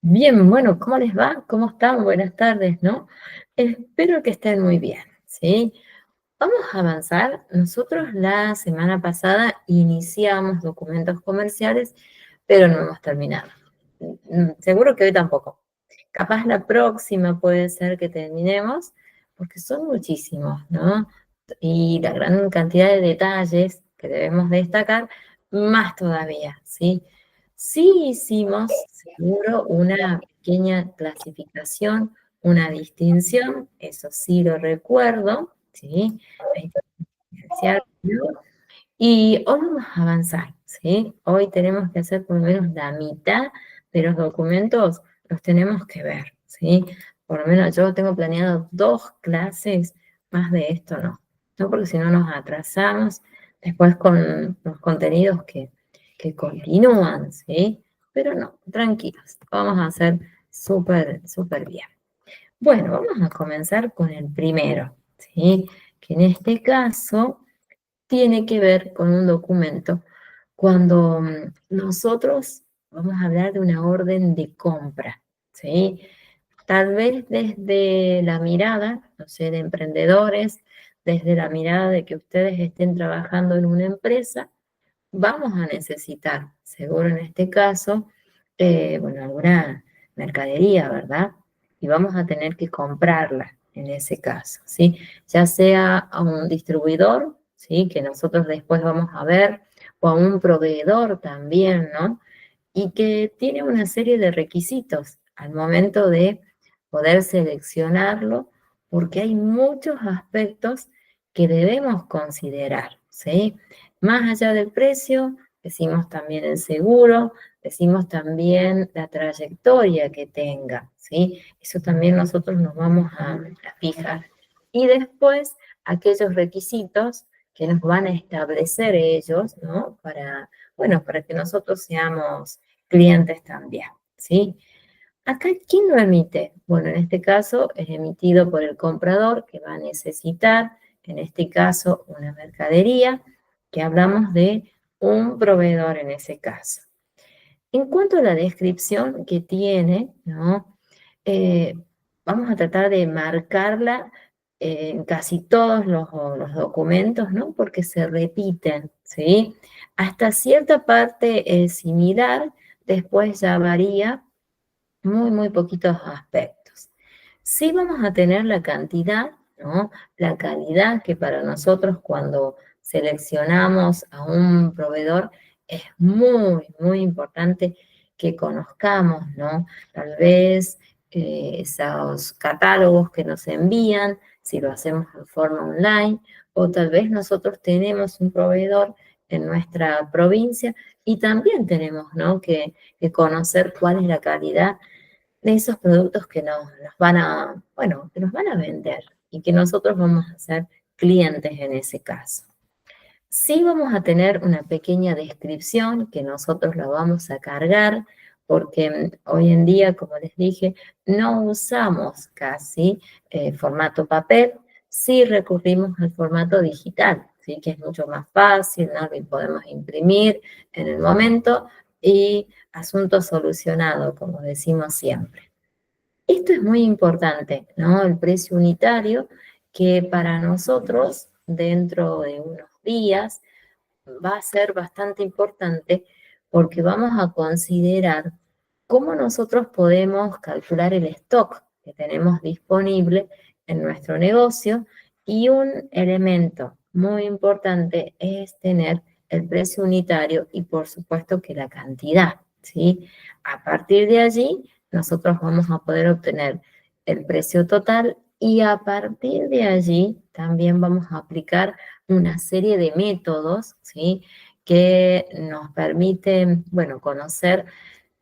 Bien, bueno, ¿cómo les va? ¿Cómo están? Buenas tardes, ¿no? Espero que estén muy bien, ¿sí? Vamos a avanzar. Nosotros la semana pasada iniciamos documentos comerciales, pero no hemos terminado. Seguro que hoy tampoco. Capaz la próxima puede ser que terminemos, porque son muchísimos, ¿no? Y la gran cantidad de detalles que debemos destacar, más todavía, ¿sí? Sí hicimos, seguro, una pequeña clasificación, una distinción, eso sí lo recuerdo, ¿sí? Hay que diferenciarlo. Y hoy vamos a avanzar, ¿sí? Hoy tenemos que hacer por lo menos la mitad de los documentos, los tenemos que ver, ¿sí? Por lo menos yo tengo planeado 2 clases, más de esto no. No, porque si no nos atrasamos después con los contenidos que continúan, ¿sí? Pero no, tranquilos, vamos a hacer súper, súper bien. Bueno, vamos a comenzar con el primero, ¿sí? Que en este caso tiene que ver con un documento cuando nosotros vamos a hablar de una orden de compra, ¿sí? Tal vez desde la mirada, no sé, de emprendedores, desde la mirada de que ustedes estén trabajando en una empresa, vamos a necesitar, seguro en este caso, bueno, alguna mercadería, ¿verdad? Y vamos a tener que comprarla en ese caso, ¿sí? Ya sea a un distribuidor, ¿sí? Que nosotros después vamos a ver, o a un proveedor también, ¿no? Y que tiene una serie de requisitos al momento de poder seleccionarlo, porque hay muchos aspectos que debemos considerar, ¿sí? Más allá del precio, decimos también el seguro, decimos también la trayectoria que tenga, ¿sí? Eso también nosotros nos vamos a fijar. Y después, aquellos requisitos que nos van a establecer ellos, ¿no? Bueno, para que nosotros seamos clientes también, ¿sí? Acá, ¿quién lo emite? Bueno, en este caso es emitido por el comprador que va a necesitar, en este caso, una mercadería, que hablamos de un proveedor en ese caso. En cuanto a la descripción que tiene, ¿no? Eh, Vamos a tratar de marcarla en casi todos los documentos, ¿no? Porque se repiten, ¿sí? Hasta cierta parte es similar, después ya varía muy, muy poquitos aspectos. Sí vamos a tener la cantidad, ¿no? La calidad que para nosotros cuando seleccionamos a un proveedor es muy, muy importante que conozcamos, ¿no? Tal vez esos catálogos que nos envían, si lo hacemos de forma online, o tal vez nosotros tenemos un proveedor en nuestra provincia y también tenemos, ¿no? que conocer cuál es la calidad de esos productos que nos van a, bueno, que nos van a vender y que nosotros vamos a ser clientes en ese caso. Sí vamos a tener una pequeña descripción que nosotros la vamos a cargar porque hoy en día, como les dije, no usamos casi formato papel, sí recurrimos al formato digital, ¿sí? Que es mucho más fácil, ¿no? Que podemos imprimir en el momento y asunto solucionado, como decimos siempre. Esto es muy importante, ¿no? El precio unitario, que para nosotros, dentro de unos días, va a ser bastante importante porque vamos a considerar cómo nosotros podemos calcular el stock que tenemos disponible en nuestro negocio y un elemento muy importante es tener el precio unitario y por supuesto que la cantidad, ¿sí? A partir de allí, nosotros vamos a poder obtener el precio total y a partir de allí también vamos a aplicar una serie de métodos, ¿sí? Que nos permiten, bueno, conocer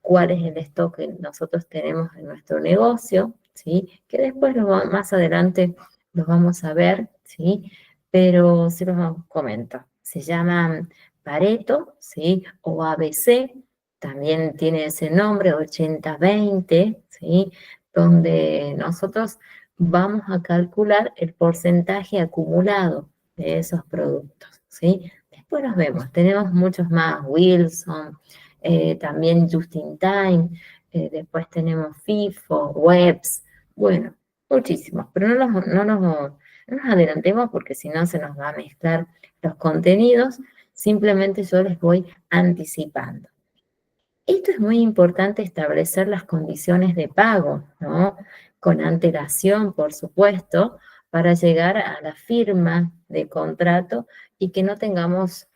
cuál es el stock que nosotros tenemos en nuestro negocio, ¿sí? Que después más adelante los vamos a ver, ¿sí? Pero sí los comento. Se llaman Pareto, ¿sí? O ABC, también tiene ese nombre, 80-20, ¿sí? Donde nosotros vamos a calcular el porcentaje acumulado de esos productos, ¿sí? Después los vemos, tenemos muchos más, Wilson, también Just in Time, después tenemos FIFO, Webs, bueno, muchísimos, pero no nos adelantemos porque si no se nos va a mezclar los contenidos, simplemente yo les voy anticipando. Esto es muy importante establecer las condiciones de pago, ¿no? Con antelación, por supuesto, para llegar a la firma de contrato y que no tengamos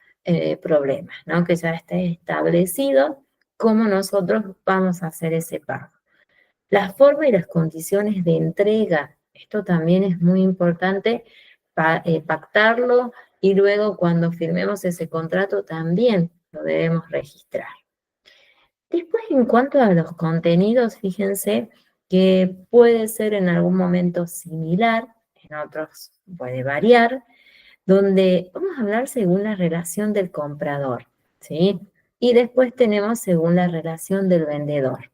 problemas, ¿no? Que ya esté establecido cómo nosotros vamos a hacer ese pago. La forma y las condiciones de entrega, esto también es muy importante pactarlo y luego cuando firmemos ese contrato también lo debemos registrar. Después, en cuanto a los contenidos, fíjense que puede ser en algún momento similar, en otros puede variar, donde vamos a hablar según la relación del comprador, ¿sí? Y después tenemos según la relación del vendedor.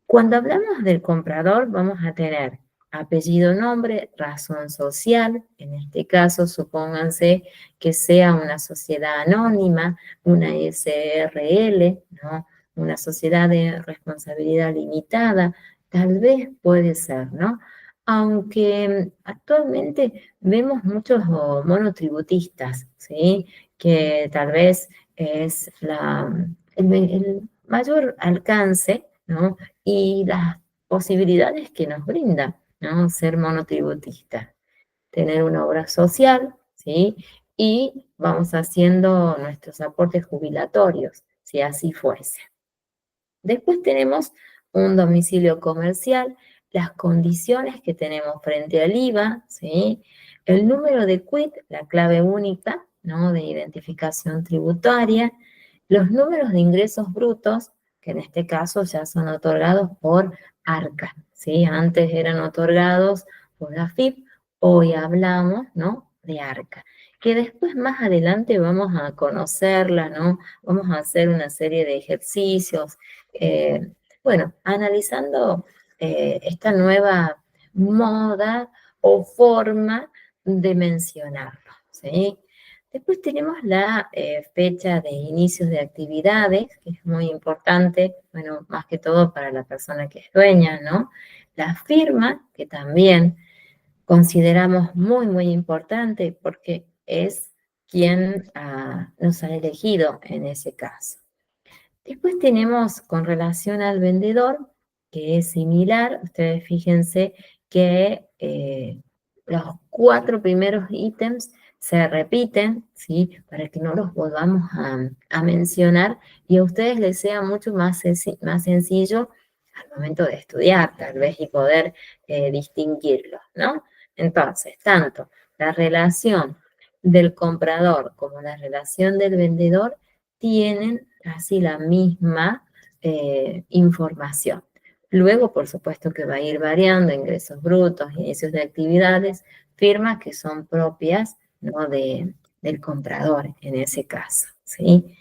Cuando hablamos del comprador, vamos a tener apellido, nombre, razón social. En este caso, supónganse que sea una sociedad anónima, una SRL, ¿no? Una sociedad de responsabilidad limitada. Tal vez puede ser, ¿no? Aunque actualmente vemos muchos monotributistas, ¿sí? Que tal vez es el mayor alcance, ¿no? Y las posibilidades que nos brinda, ¿no? Ser monotributista, tener una obra social, ¿sí? Y vamos haciendo nuestros aportes jubilatorios, si así fuese. Después tenemos un domicilio comercial, las condiciones que tenemos frente al IVA, ¿sí? El número de quit, la clave única, ¿no? De identificación tributaria, los números de ingresos brutos, que en este caso ya son otorgados por ARCA, ¿sí? Antes eran otorgados por la FIP, hoy hablamos, ¿no? De ARCA, que después más adelante vamos a conocerla, ¿no? Vamos a hacer una serie de ejercicios, eh, bueno, analizando esta nueva moda o forma de mencionarlo, ¿sí? Después tenemos la fecha de inicios de actividades, que es muy importante, bueno, más que todo para la persona que es dueña, ¿no? La firma, que también consideramos muy, muy importante porque es quien nos ha elegido en ese caso. Después tenemos con relación al vendedor, que es similar. Ustedes fíjense que los 4 primeros ítems se repiten, ¿sí? Para que no los volvamos a mencionar y a ustedes les sea mucho más sencillo al momento de estudiar, tal vez, y poder distinguirlos, ¿no? Entonces, tanto la relación del comprador como la relación del vendedor tienen casi la misma información. Luego, por supuesto que va a ir variando, ingresos brutos, inicios de actividades, firmas que son propias, ¿no? Del comprador en ese caso, ¿sí?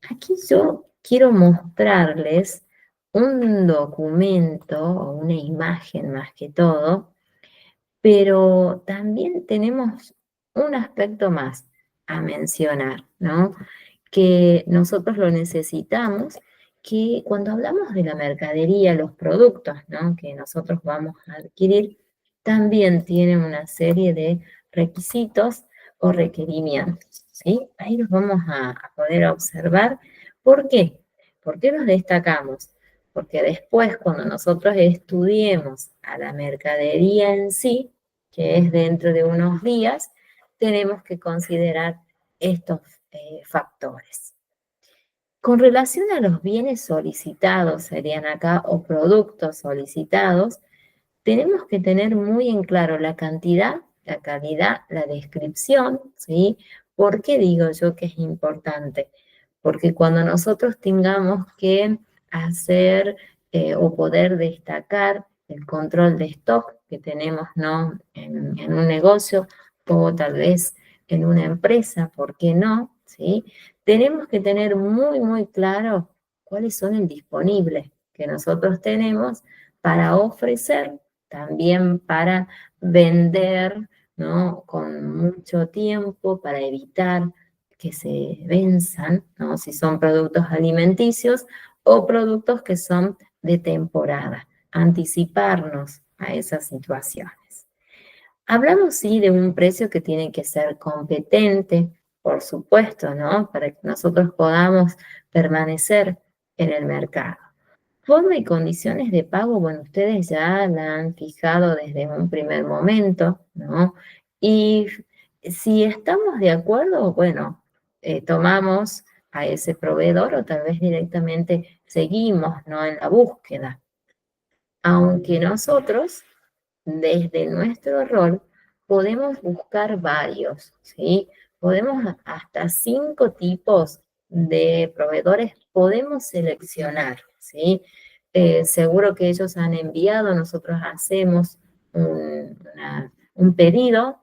Aquí yo quiero mostrarles un documento o una imagen más que todo, pero también tenemos un aspecto más a mencionar, ¿no? Que nosotros lo necesitamos, que cuando hablamos de la mercadería, los productos, ¿no? Que nosotros vamos a adquirir, también tienen una serie de requisitos o requerimientos, ¿sí? Ahí los vamos a poder observar. ¿Por qué? ¿Por qué los destacamos? Porque después, cuando nosotros estudiemos a la mercadería en sí, que es dentro de unos días, tenemos que considerar estos factores. Con relación a los bienes solicitados, serían acá, o productos solicitados, tenemos que tener muy en claro la cantidad, la calidad, la descripción, ¿sí? ¿Por qué digo yo que es importante? Porque cuando nosotros tengamos que hacer o poder destacar el control de stock que tenemos, ¿no? En un negocio o tal vez en una empresa, ¿por qué no? ¿Sí? Tenemos que tener muy, muy claro cuáles son el disponible que nosotros tenemos para ofrecer, también para vender, ¿no? Con mucho tiempo, para evitar que se venzan, ¿no? Si son productos alimenticios o productos que son de temporada, anticiparnos a esas situaciones. Hablamos, sí, de un precio que tiene que ser competente, por supuesto, ¿no? Para que nosotros podamos permanecer en el mercado. Forma y condiciones de pago, bueno, ustedes ya la han fijado desde un primer momento, ¿no? Y si estamos de acuerdo, bueno, tomamos a ese proveedor o tal vez directamente seguimos, ¿no? En la búsqueda. Aunque nosotros, desde nuestro rol, podemos buscar varios, ¿sí? Podemos hasta 5 tipos de proveedores, podemos seleccionar, ¿sí? Seguro que ellos han enviado, nosotros hacemos un pedido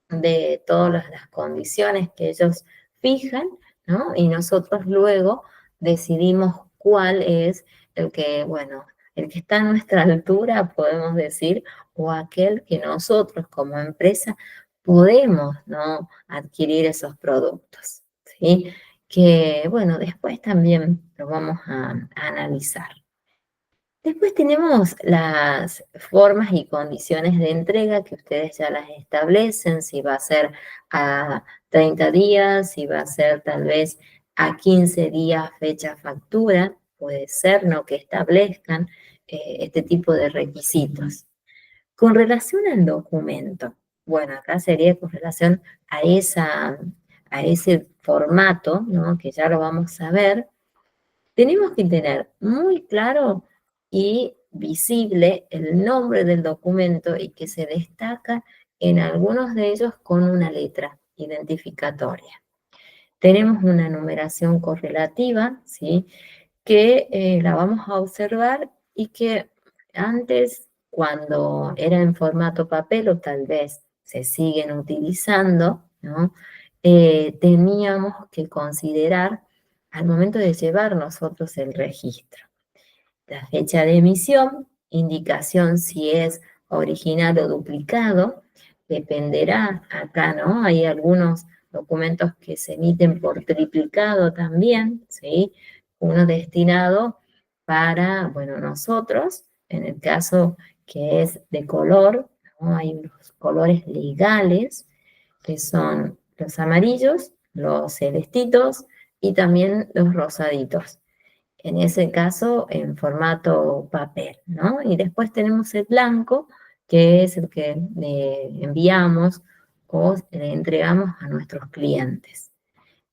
de todas las condiciones que ellos fijan, ¿no? Y nosotros luego decidimos cuál es el que, bueno, el que está a nuestra altura, podemos decir, o aquel que nosotros como empresa podemos, ¿no? Adquirir esos productos, ¿sí? Que, bueno, después también lo vamos a analizar. Después tenemos las formas y condiciones de entrega que ustedes ya las establecen, si va a ser a 30 días, si va a ser tal vez a 15 días fecha factura, puede ser, ¿no? Que establezcan este tipo de requisitos. Con relación al documento, bueno, acá sería con relación a ese formato, ¿no? Que ya lo vamos a ver. Tenemos que tener muy claro y visible el nombre del documento y que se destaca en algunos de ellos con una letra identificatoria. Tenemos una numeración correlativa, ¿sí? Que la vamos a observar y que antes, cuando era en formato papel o tal vez se siguen utilizando, ¿no? Teníamos que considerar al momento de llevar nosotros el registro. La fecha de emisión, indicación si es original o duplicado, dependerá acá, ¿no? Hay algunos documentos que se emiten por triplicado también, ¿sí? Uno destinado para, bueno, nosotros, en el caso que es de color, ¿no? Hay unos colores legales que son los amarillos, los celestitos y también los rosaditos. En ese caso, en formato papel, ¿no? Y después tenemos el blanco, que es el que le enviamos o le entregamos a nuestros clientes.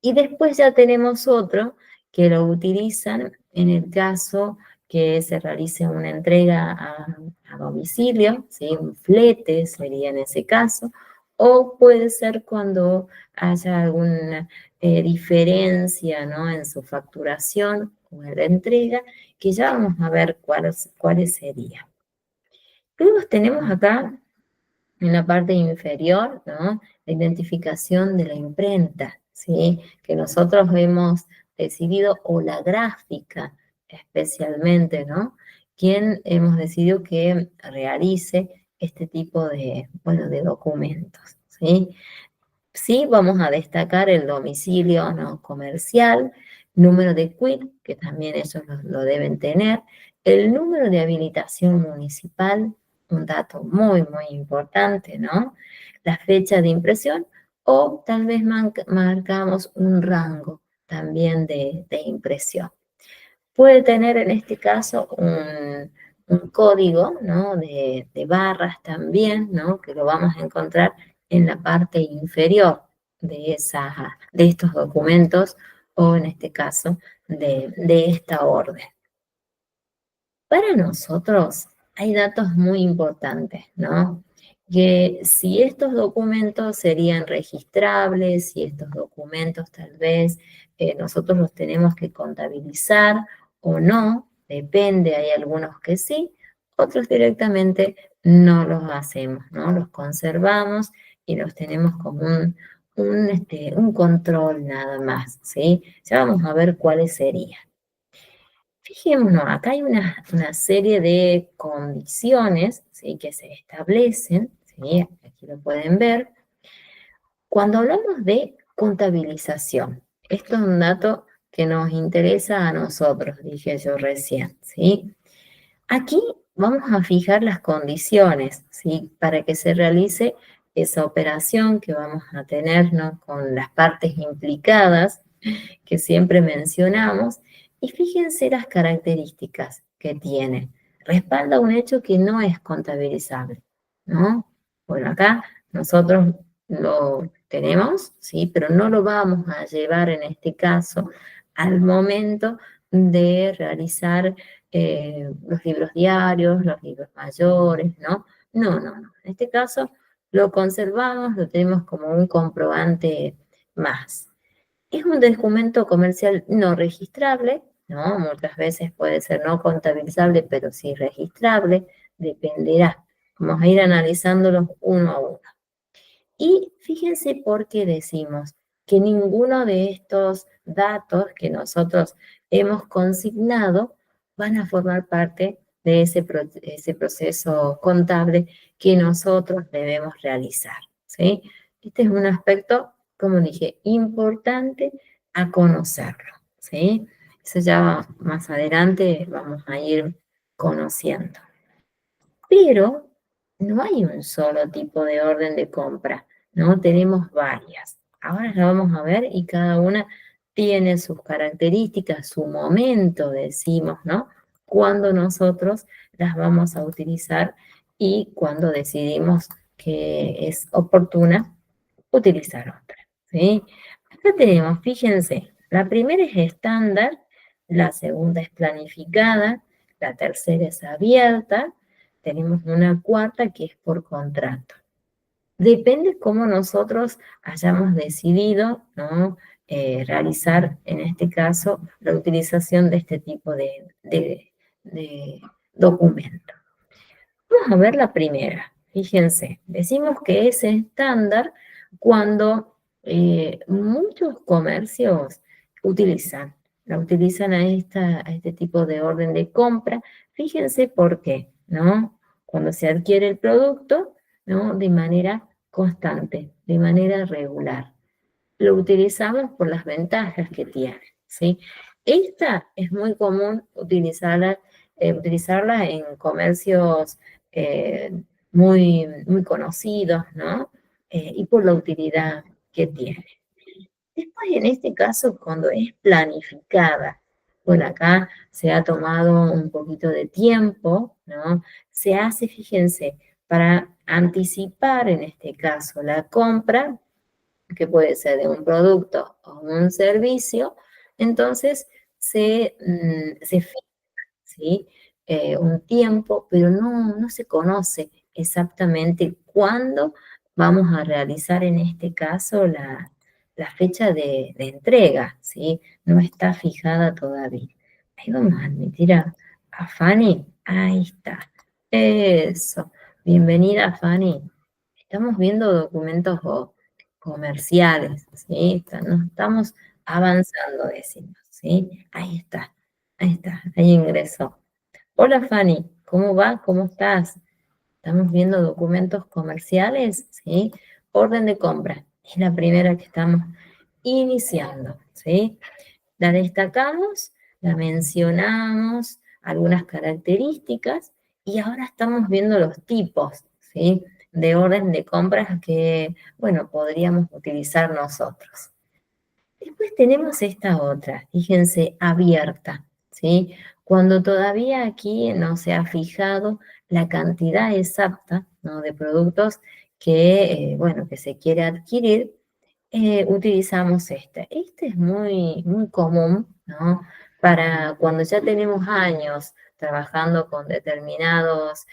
Y después ya tenemos otro que lo utilizan en el caso que se realice una entrega a domicilio, ¿sí? Un flete sería en ese caso, o puede ser cuando haya alguna diferencia, ¿no? En su facturación o en la entrega, que ya vamos a ver cuáles serían. Luego tenemos acá en la parte inferior, ¿no? La identificación de la imprenta, ¿sí? Que nosotros hemos decidido, o la gráfica especialmente, ¿no? Quien hemos decidido que realice este tipo de, bueno, de documentos, ¿sí? Sí, vamos a destacar el domicilio, ¿no? Comercial, número de quit, que también ellos lo deben tener, el número de habilitación municipal, un dato muy, muy importante, ¿no? La fecha de impresión o tal vez marcamos un rango también de impresión. Puede tener en este caso un código, ¿no? De barras también, ¿no? Que lo vamos a encontrar en la parte inferior de estos documentos o en este caso de esta orden. Para nosotros hay datos muy importantes, ¿no? Que si estos documentos serían registrables, si estos documentos tal vez nosotros los tenemos que contabilizar o no, depende, hay algunos que sí, otros directamente no los hacemos, ¿no? Los conservamos y los tenemos como un control nada más, ¿sí? Ya vamos a ver cuáles serían. Fijémonos, acá hay una serie de condiciones, ¿sí? Que se establecen, ¿sí? Aquí lo pueden ver. Cuando hablamos de contabilización. Esto es un dato que nos interesa a nosotros, dije yo recién, ¿sí? Aquí vamos a fijar las condiciones, ¿sí? Para que se realice esa operación que vamos a tener, ¿no? Con las partes implicadas que siempre mencionamos. Y fíjense las características que tiene. Respalda un hecho que no es contabilizable, ¿no? Bueno, acá nosotros lo tenemos, ¿sí? Pero no lo vamos a llevar en este caso al momento de realizar los libros diarios, los libros mayores, ¿no? No, no, no. En este caso lo conservamos, lo tenemos como un comprobante más. Es un documento comercial no registrable, ¿no? Muchas veces puede ser no contabilizable, pero sí registrable, dependerá. Vamos a ir analizándolos uno a uno. Y fíjense por qué decimos que ninguno de estos datos que nosotros hemos consignado van a formar parte de ese proceso contable que nosotros debemos realizar, ¿sí? Este es un aspecto, como dije, importante a conocerlo, ¿sí? Eso ya más adelante vamos a ir conociendo. Pero no hay un solo tipo de orden de compra, ¿no? Tenemos varias. Ahora la vamos a ver y cada una tiene sus características, su momento, decimos, ¿no? Cuando nosotros las vamos a utilizar y cuando decidimos que es oportuna utilizar otra, ¿sí? Acá tenemos, fíjense, la primera es estándar, la segunda es planificada, la tercera es abierta, tenemos una cuarta que es por contrato. Depende cómo nosotros hayamos decidido, ¿no? Realizar, en este caso, la utilización de este tipo de documento. Vamos a ver la primera. Fíjense, decimos que es estándar cuando muchos comercios la utilizan a este tipo de orden de compra. Fíjense por qué, ¿no? Cuando se adquiere el producto, ¿no? De manera constante, de manera regular. Lo utilizamos por las ventajas que tiene, ¿sí? Esta es muy común utilizarla en comercios eh, muy conocidos, ¿no? Y por la utilidad que tiene. Después, en este caso, cuando es planificada, bueno, acá se ha tomado un poquito de tiempo, ¿no? Se hace, fíjense, para anticipar, en este caso, la compra que puede ser de un producto o un servicio, entonces se fija, ¿sí? Un tiempo, pero no se conoce exactamente cuándo vamos a realizar en este caso la fecha de entrega, ¿sí? No está fijada todavía. Ahí vamos a admitir a Fanny. Ahí está. Eso. Bienvenida, Fanny. Estamos viendo documentos comerciales, ¿sí? No estamos avanzando, decimos, ¿sí? Ahí está, ahí ingresó. Hola Fanny, ¿cómo va? ¿Cómo estás? Estamos viendo documentos comerciales, ¿sí? Orden de compra, es la primera que estamos iniciando, ¿sí? La destacamos, la mencionamos, algunas características, y ahora estamos viendo los tipos, ¿sí? De orden de compras que, bueno, podríamos utilizar nosotros. Después tenemos esta otra, fíjense, abierta, ¿sí? Cuando todavía aquí no se ha fijado la cantidad exacta, ¿no? De productos que, bueno, que se quiere adquirir, utilizamos este. Este es muy común, ¿no? Para cuando ya tenemos años trabajando con determinados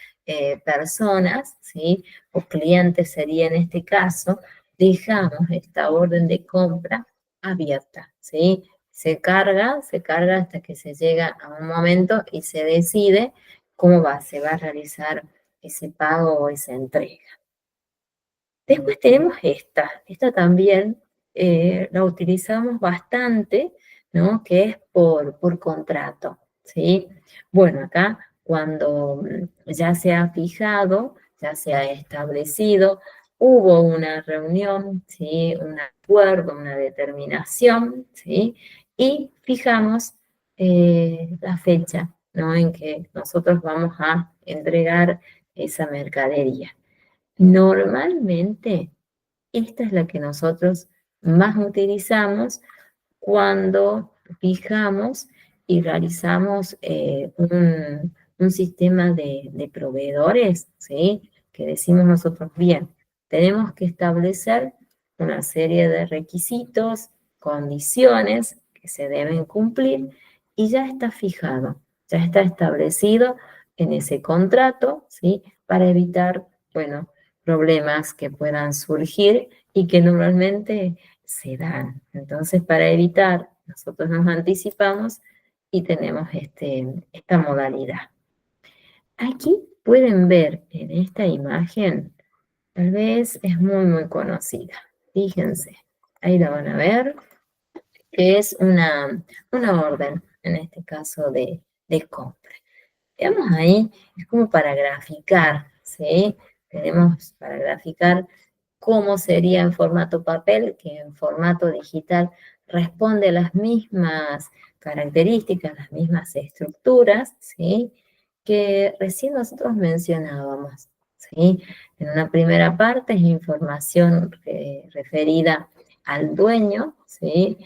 personas, ¿sí? O clientes sería en este caso, dejamos esta orden de compra abierta, ¿sí? Se carga hasta que se llega a un momento y se decide cómo se va a realizar ese pago o esa entrega. Después tenemos esta también la utilizamos bastante, ¿no? Que es por contrato, ¿sí? Bueno, acá cuando ya se ha fijado, ya se ha establecido hubo una reunión, ¿sí? Un acuerdo, una determinación, ¿sí? Y fijamos la fecha, ¿no? En que nosotros vamos a entregar esa mercadería. Normalmente, esta es la que nosotros más utilizamos cuando fijamos y realizamos un sistema de proveedores, ¿sí? Que decimos nosotros, bien, tenemos que establecer una serie de requisitos, condiciones que se deben cumplir y ya está fijado, ya está establecido en ese contrato, ¿sí? Para evitar, bueno, problemas que puedan surgir y que normalmente se dan. Entonces, para evitar, nosotros nos anticipamos y tenemos esta modalidad. Aquí pueden ver en esta imagen, tal vez es muy conocida. Fíjense, ahí la van a ver, que es una orden, en este caso de compra. Veamos ahí, es como para graficar, ¿sí? Tenemos para graficar cómo sería en formato papel, que en formato digital responde a las mismas características, las mismas estructuras, ¿sí? Que recién nosotros mencionábamos, ¿sí? En una primera parte es información referida al dueño, ¿sí?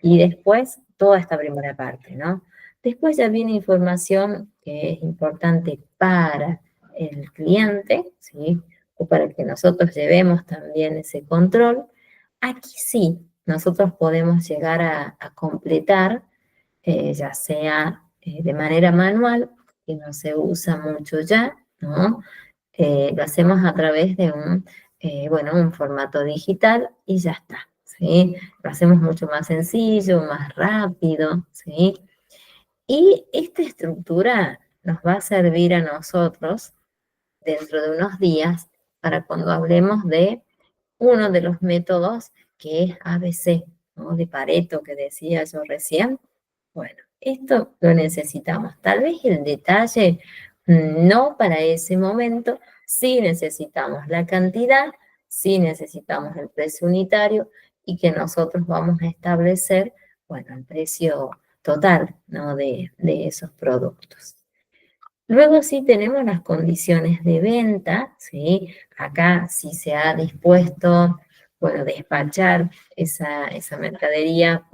Y después toda esta primera parte, ¿no? Después ya viene información que es importante para el cliente, ¿sí? O para que nosotros llevemos también ese control. Aquí sí, nosotros podemos llegar a completar, ya sea de manera manual, que no se usa mucho ya, ¿no? Lo hacemos a través de bueno, un formato digital y ya está, ¿sí? Lo hacemos mucho más sencillo, más rápido, ¿sí? Y esta estructura nos va a servir a nosotros dentro de unos días para cuando hablemos de uno de los métodos que es ABC, ¿no? De Pareto que decía yo recién. Bueno, esto lo necesitamos. Tal vez el detalle no para ese momento, sí necesitamos la cantidad, sí necesitamos el precio unitario y que nosotros vamos a establecer, bueno, el precio total, ¿no? de esos productos. Luego sí tenemos las condiciones de venta, ¿sí? Acá sí se ha dispuesto, bueno, despachar esa mercadería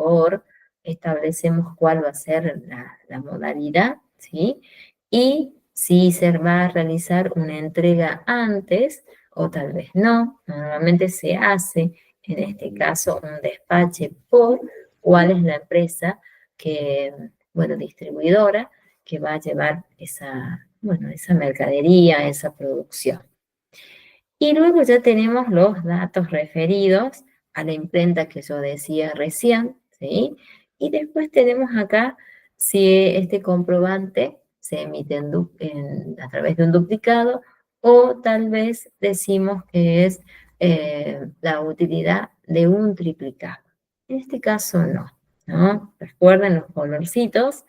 establecemos cuál va a ser la modalidad, ¿sí? Y si se va a realizar una entrega antes o tal vez no. Normalmente se hace, en este caso, un despache por cuál es la empresa que, bueno, distribuidora que va a llevar bueno, esa mercadería, esa producción. Y luego ya tenemos los datos referidos a la imprenta que yo decía recién, ¿sí? Y después tenemos acá si este comprobante se emite a través de un duplicado o tal vez decimos que es la utilidad de un triplicado. En este caso no, ¿no? Recuerden los colorcitos,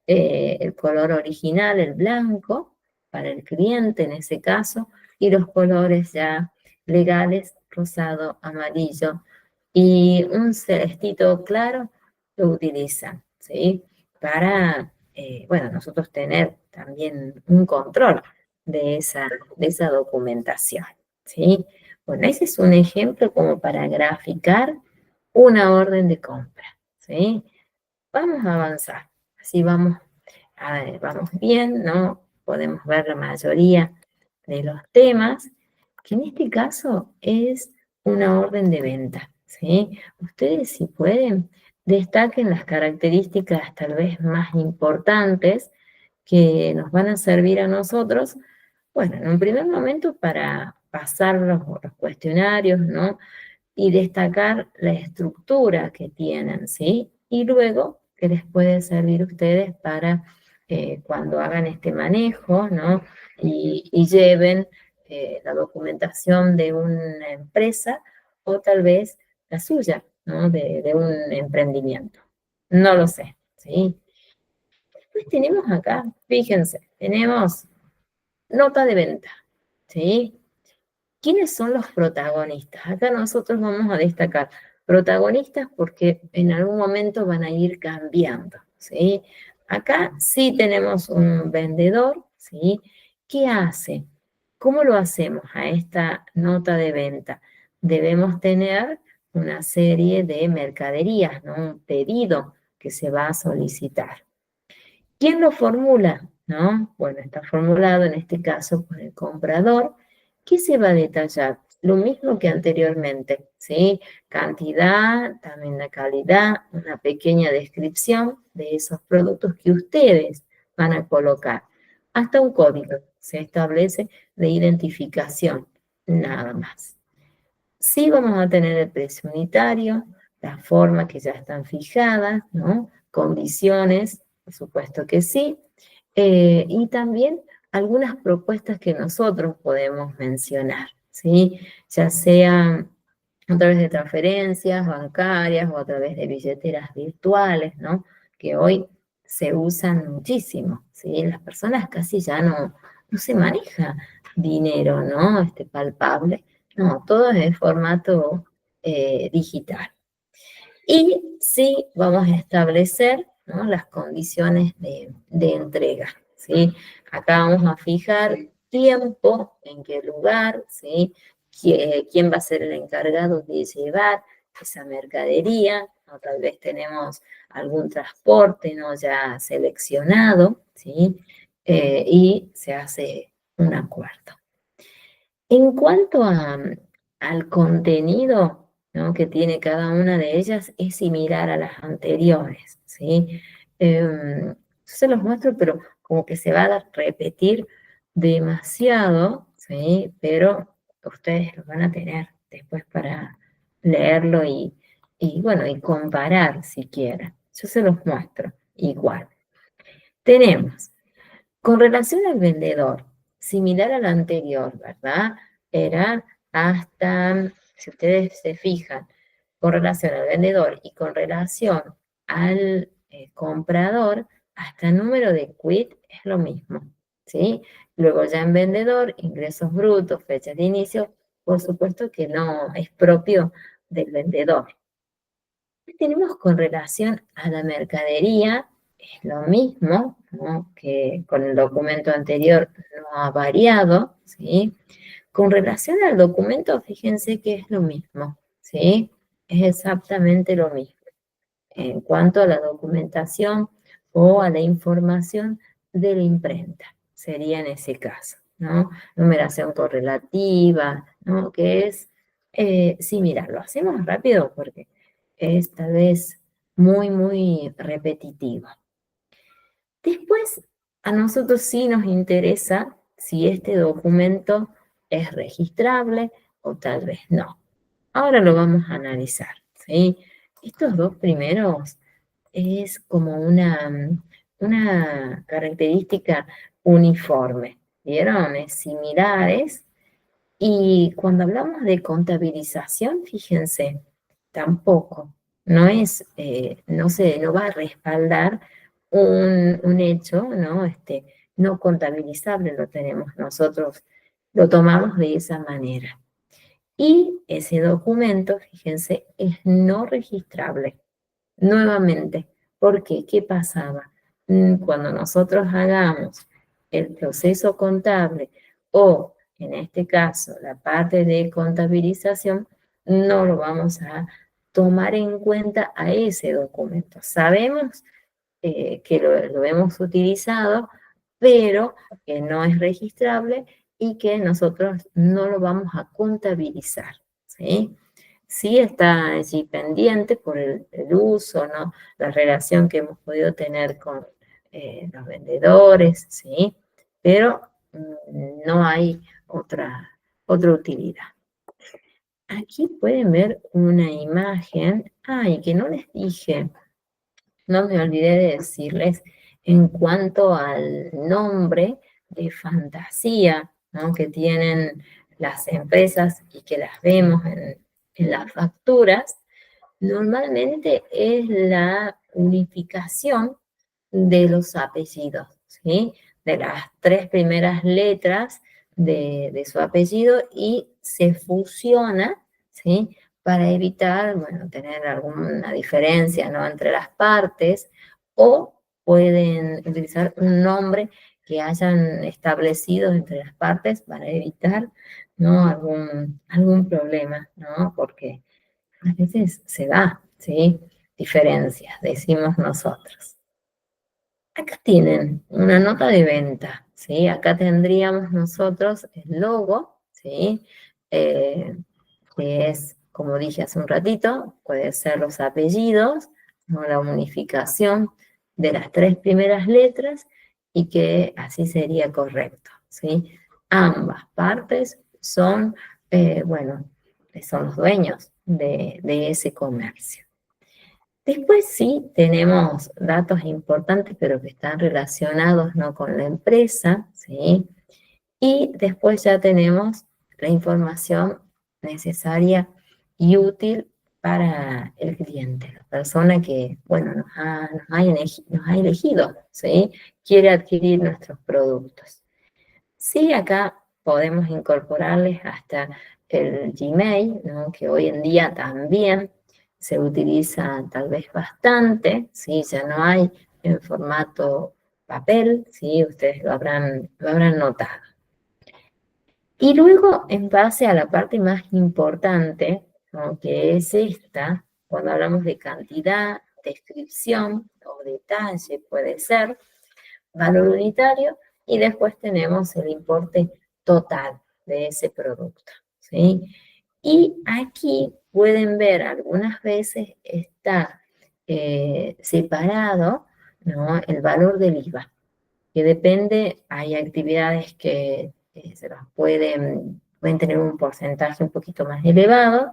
el color original, el blanco, para el cliente en ese caso, y los colores ya legales, rosado, amarillo y un celestito claro, lo utilizan, ¿sí? Para, bueno, nosotros tener también un control de esa documentación, ¿sí? Bueno, ese es un ejemplo como para graficar una orden de compra, ¿sí? Vamos a avanzar, así vamos bien, ¿no? Podemos ver la mayoría de los temas, que en este caso es una orden de venta, ¿sí? Ustedes si pueden, destaquen las características tal vez más importantes que nos van a servir a nosotros, bueno, en un primer momento para pasar los cuestionarios, ¿no? Y destacar la estructura que tienen, ¿sí? Y luego que les puede servir a ustedes para cuando hagan este manejo, ¿no? Y lleven la documentación de una empresa o tal vez la suya, ¿no? De un emprendimiento. No lo sé, ¿sí? Después tenemos acá, fíjense, tenemos nota de venta, ¿sí? ¿Quiénes son los protagonistas? Acá nosotros vamos a destacar protagonistas porque en algún momento van a ir cambiando, ¿sí? Acá sí tenemos un vendedor, ¿sí? ¿Qué hace? ¿Cómo lo hacemos a esta nota de venta? Debemos tener una serie de mercaderías, ¿no? Un pedido que se va a solicitar. ¿Quién lo formula? ¿No? Bueno, está formulado en este caso por el comprador. ¿Qué se va a detallar? Lo mismo que anteriormente, ¿sí? Cantidad, también la calidad, una pequeña descripción de esos productos que ustedes van a colocar. Hasta un código se establece de identificación, nada más. Sí vamos a tener el precio unitario, las formas que ya están fijadas, ¿no? Condiciones, por supuesto que sí, y también algunas propuestas que nosotros podemos mencionar, ¿sí? Ya sea a través de transferencias bancarias o a través de billeteras virtuales, ¿no? Que hoy se usan muchísimo, ¿sí? Las personas casi ya no se maneja dinero, ¿no? Palpable. No, todo es en formato digital. Y sí vamos a establecer, ¿no? Las condiciones de entrega, ¿sí? Acá vamos a fijar tiempo, en qué lugar, ¿sí? ¿Quién va a ser el encargado de llevar esa mercadería? ¿No? Tal vez tenemos algún transporte, ¿no? Ya seleccionado, ¿sí? Y se hace un acuerdo. En cuanto al contenido, ¿no? Que tiene cada una de ellas, es similar a las anteriores, ¿sí? Yo se los muestro, pero como que se va a repetir demasiado, ¿sí? Pero ustedes lo van a tener después para leerlo y bueno, y comparar si quieren. Yo se los muestro igual. Tenemos con relación al vendedor, similar al anterior, ¿verdad? Era hasta, si ustedes se fijan, con relación al vendedor y con relación al comprador, hasta el número de quit es lo mismo, ¿sí? Luego ya en vendedor, ingresos brutos, fecha de inicio, por supuesto que no es propio del vendedor. Tenemos con relación a la mercadería, es lo mismo, ¿no? Que con el documento anterior no ha variado, ¿sí? Con relación al documento, fíjense que es lo mismo, ¿sí? Es exactamente lo mismo en cuanto a la documentación o a la información de la imprenta, sería en ese caso, ¿no? Numeración correlativa, ¿no? Que es similar. Lo hacemos rápido porque es tal vez muy repetitivo. Después, a nosotros sí nos interesa si este documento es registrable o tal vez no. Ahora lo vamos a analizar, ¿sí? Estos dos primeros es como una característica uniforme, ¿vieron? Es similares. Y cuando hablamos de contabilización, fíjense, tampoco, no va a respaldar un hecho, ¿no? No contabilizable lo tenemos nosotros, lo tomamos de esa manera. Y ese documento, fíjense, es no registrable. Nuevamente, ¿por qué? ¿Qué pasaba? Cuando nosotros hagamos el proceso contable o, en este caso, la parte de contabilización, no lo vamos a tomar en cuenta a ese documento. Sabemos que lo hemos utilizado, pero que no es registrable y que nosotros no lo vamos a contabilizar, ¿sí? Sí está allí pendiente por el uso, ¿no? La relación que hemos podido tener con los vendedores, ¿sí? Pero no hay otra utilidad. Aquí pueden ver una imagen, ay, que no les dije, no me olvidé de decirles en cuanto al nombre de fantasía, ¿no? Que tienen las empresas y que las vemos en las facturas, normalmente es la unificación de los apellidos, ¿sí? De las tres primeras letras de su apellido y se fusiona, ¿sí? Para evitar, bueno, tener alguna diferencia, ¿no? Entre las partes, o pueden utilizar un nombre que hayan establecido entre las partes para evitar, ¿no? Algún problema, ¿no? Porque a veces se da, ¿sí? Diferencias, decimos nosotros. Acá tienen una nota de venta, ¿sí? Acá tendríamos nosotros el logo, ¿sí? Eh, que es, como dije hace un ratito, puede ser los apellidos, ¿no? La unificación de las tres primeras letras y que así sería correcto, ¿sí? Ambas partes son, bueno, son los dueños de ese comercio. Después sí tenemos datos importantes, pero que están relacionados, ¿no? Con la empresa, ¿sí? Y después ya tenemos la información necesaria y útil para el cliente, la persona que, bueno, nos ha elegido, ¿sí? Quiere adquirir nuestros productos. Sí, acá podemos incorporarles hasta el Gmail, ¿no? Que hoy en día también se utiliza tal vez bastante, ¿sí? Ya no hay en formato papel, ¿sí? Ustedes lo habrán notado. Y luego, en base a la parte más importante, ¿no? Que es esta, cuando hablamos de cantidad, descripción o detalle, puede ser, valor unitario, y después tenemos el importe total de ese producto, ¿sí? Y aquí pueden ver, algunas veces está separado, ¿no? El valor del IVA, que depende, hay actividades que se las pueden tener un porcentaje un poquito más elevado,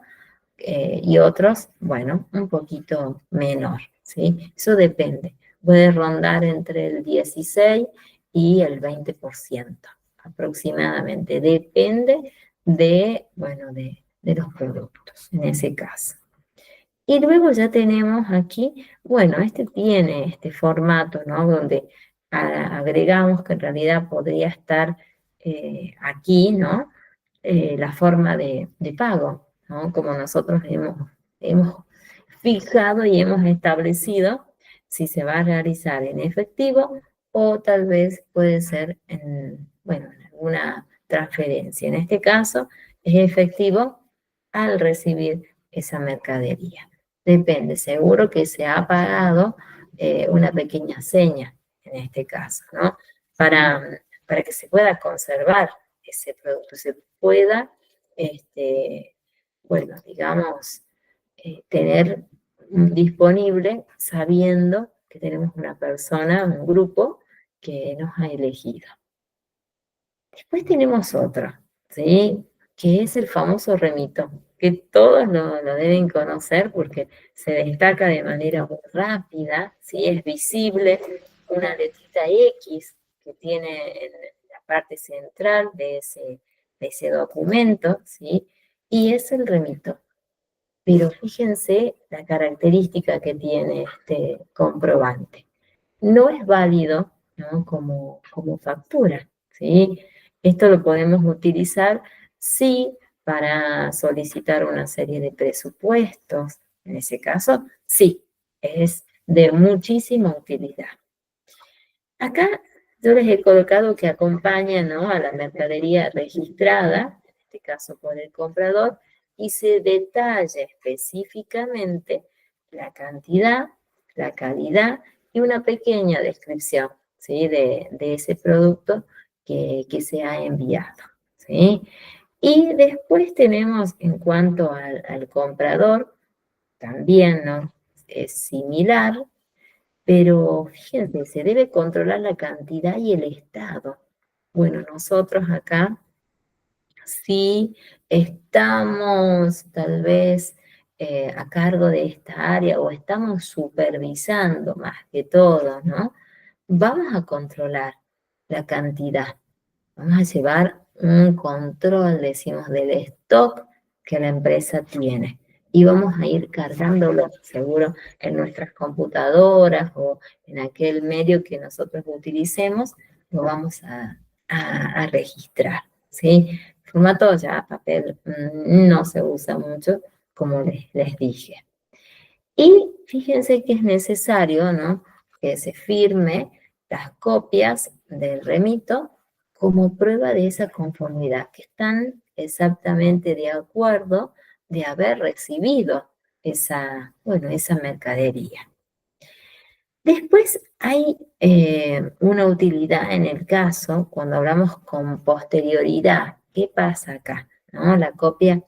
y otros, bueno, un poquito menor, ¿sí? Eso depende. Puede rondar entre el 16 y el 20% aproximadamente. Depende de, bueno, de los productos en ese caso. Y luego ya tenemos aquí, bueno, este tiene este formato, ¿no? Donde agregamos que en realidad podría estar aquí, ¿no? La forma de pago, ¿no? Como nosotros hemos fijado y hemos establecido si se va a realizar en efectivo o tal vez puede ser en, bueno, en alguna transferencia. En este caso es efectivo al recibir esa mercadería. Depende, seguro que se ha pagado una pequeña seña en este caso, ¿no? Para que se pueda conservar ese producto, se pueda, bueno, digamos, tener disponible sabiendo que tenemos una persona, un grupo que nos ha elegido. Después tenemos otro, ¿sí? Que es el famoso remito, que todos lo deben conocer porque se destaca de manera muy rápida, ¿sí? Es visible una letrita X que tiene en la parte central de ese documento, ¿sí? Y es el remito. Pero fíjense la característica que tiene este comprobante. No es válido, ¿no? como factura, ¿sí? Esto lo podemos utilizar, sí, para solicitar una serie de presupuestos. En ese caso, sí, es de muchísima utilidad. Acá yo les he colocado que acompaña, ¿no? A la mercadería registrada, en este caso por el comprador, y se detalla específicamente la cantidad, la calidad y una pequeña descripción, ¿sí? de ese producto que se ha enviado, ¿sí? Y después tenemos, en cuanto al comprador, también, ¿no? Es similar, pero fíjense, se debe controlar la cantidad y el estado. Bueno, nosotros acá sí estamos tal vez a cargo de esta área o estamos supervisando más que todo, ¿no? Vamos a controlar la cantidad. Vamos a llevar un control, decimos, del stock que la empresa tiene. Y vamos a ir cargándolo, seguro, en nuestras computadoras o en aquel medio que nosotros utilicemos, lo vamos a registrar. ¿sí? El formato ya papel no se usa mucho, como les dije. Y fíjense que es necesario, ¿no?, que se firme las copias del remito como prueba de esa conformidad, que están exactamente de acuerdo de haber recibido esa, bueno, esa mercadería. Después hay una utilidad en el caso, cuando hablamos con posterioridad. ¿Qué pasa acá? ¿No? La copia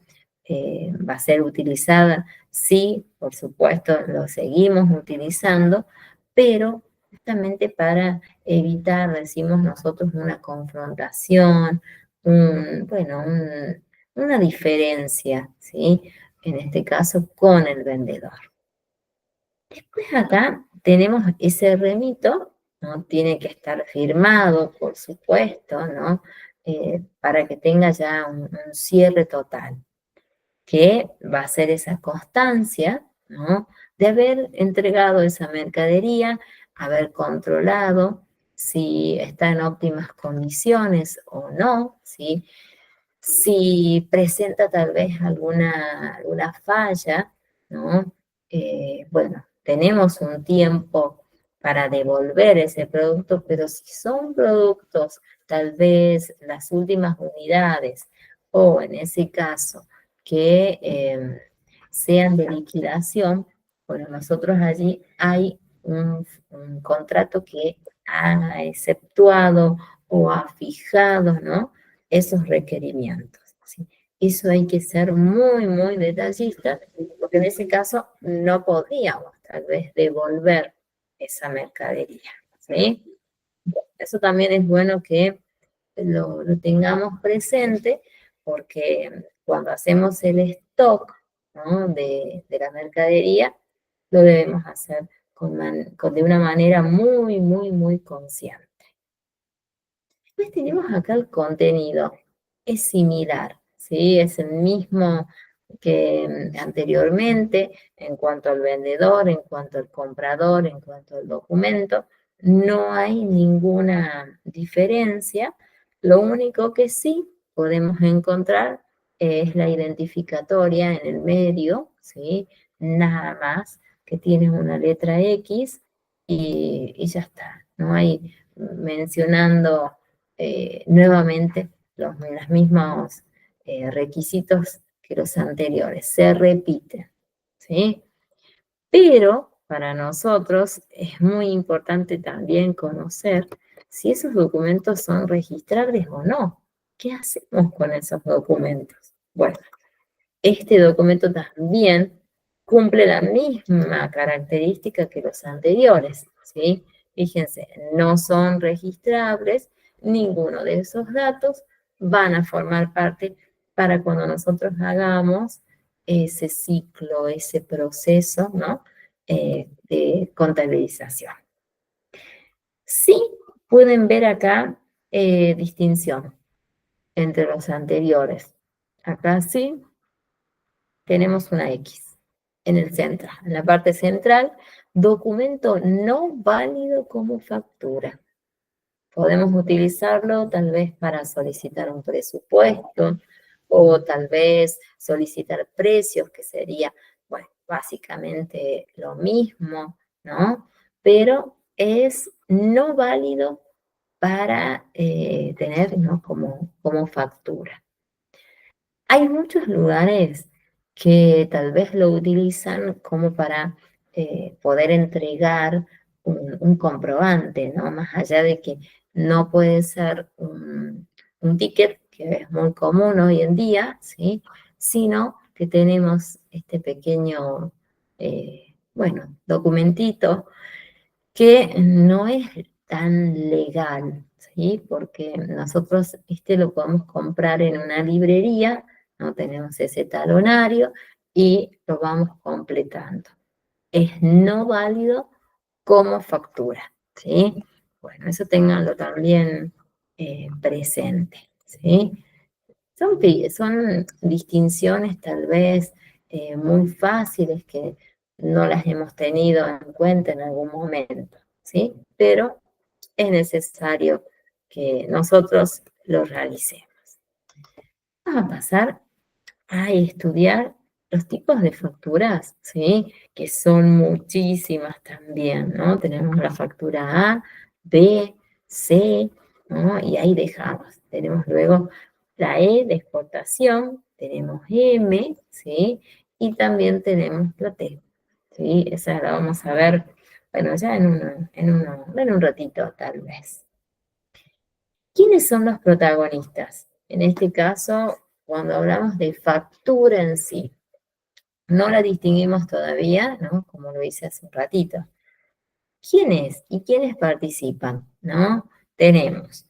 va a ser utilizada, sí, por supuesto, lo seguimos utilizando, pero justamente para evitar, decimos nosotros, una confrontación, bueno, una diferencia, ¿sí? En este caso, con el vendedor. Después acá tenemos ese remito, ¿no? Tiene que estar firmado, por supuesto, ¿no? Para que tenga ya un cierre total, que va a ser esa constancia, ¿no?, de haber entregado esa mercadería, haber controlado si está en óptimas condiciones o no, ¿sí? Si presenta tal vez alguna falla, ¿no? Bueno, tenemos un tiempo para devolver ese producto, pero si son productos, tal vez las últimas unidades, o en ese caso, que sean de liquidación, bueno, nosotros allí hay un contrato que ha exceptuado o ha fijado, ¿no?, esos requerimientos, ¿sí? Eso hay que ser muy, muy detallista, porque en ese caso no podríamos tal vez devolver esa mercadería, ¿sí? Eso también es bueno que lo tengamos presente, porque cuando hacemos el stock, ¿no?, de la mercadería, lo debemos hacer de una manera muy, muy, muy consciente. Después tenemos acá el contenido. Es similar, ¿sí? Es el mismo que anteriormente en cuanto al vendedor, en cuanto al comprador, en cuanto al documento. No hay ninguna diferencia. Lo único que sí podemos encontrar es la identificatoria en el medio, ¿sí? Nada más, que tiene una letra X y ya está. No hay mencionando nuevamente los mismos requisitos que los anteriores, se repiten, ¿sí? Pero para nosotros es muy importante también conocer si esos documentos son registrables o no. ¿Qué hacemos con esos documentos? Bueno, este documento también cumple la misma característica que los anteriores, ¿sí? Fíjense, no son registrables, ninguno de esos datos van a formar parte para cuando nosotros hagamos ese ciclo, ese proceso, ¿no?, de contabilización. Sí pueden ver acá distinción entre los anteriores. Acá sí tenemos una X en el centro, en la parte central, documento no válido como factura. Podemos utilizarlo tal vez para solicitar un presupuesto o tal vez solicitar precios, que sería, bueno, básicamente lo mismo, ¿no? Pero es no válido para tener, ¿no?, como factura. Hay muchos lugares que tal vez lo utilizan como para poder entregar un comprobante, ¿no? Más allá de que no puede ser un ticket, que es muy común hoy en día, ¿sí? Sino que tenemos este pequeño, bueno, documentito que no es tan legal, ¿sí? Porque nosotros este lo podemos comprar en una librería, no tenemos ese talonario y lo vamos completando. Es no válido como factura, ¿sí? Bueno, eso ténganlo también presente, ¿sí? Son distinciones tal vez muy fáciles que no las hemos tenido en cuenta en algún momento, ¿sí? Pero es necesario que nosotros lo realicemos. Vamos a pasar a estudiar los tipos de facturas, ¿sí? Que son muchísimas también, ¿no? Tenemos la factura A, B, C, ¿no? Y ahí dejamos. Tenemos luego la E de exportación, tenemos M, ¿sí? Y también tenemos la T, ¿sí? Esa la vamos a ver, bueno, ya en un ratito tal vez. ¿Quiénes son los protagonistas? En este caso, cuando hablamos de factura en sí, no la distinguimos todavía, ¿no? Como lo hice hace un ratito. ¿Quién es y quiénes participan? ¿No? Tenemos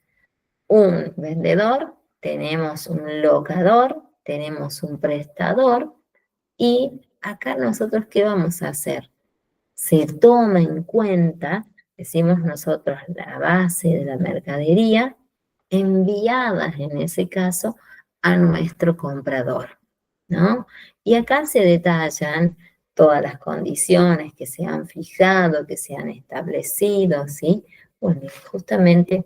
un vendedor, tenemos un locador, tenemos un prestador y acá nosotros, ¿qué vamos a hacer? Se toma en cuenta, decimos nosotros, la base de la mercadería enviadas en ese caso a nuestro comprador, ¿no? Y acá se detallan todas las condiciones que se han fijado, que se han establecido, ¿sí? Bueno, justamente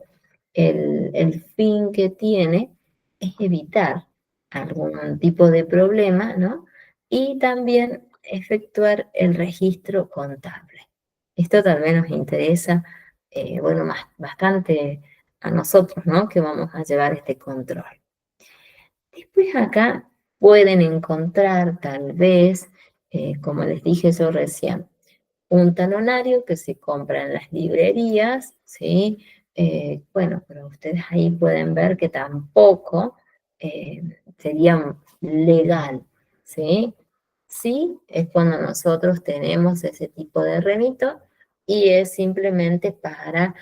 el fin que tiene es evitar algún tipo de problema, ¿no? Y también efectuar el registro contable. Esto tal vez nos interesa, bueno, bastante a nosotros, ¿no? Que vamos a llevar este control. Después acá pueden encontrar tal vez, como les dije yo recién, un talonario que se compra en las librerías, ¿sí? Bueno, pero ustedes ahí pueden ver que tampoco sería legal, ¿sí? Sí, es cuando nosotros tenemos ese tipo de remito y es simplemente para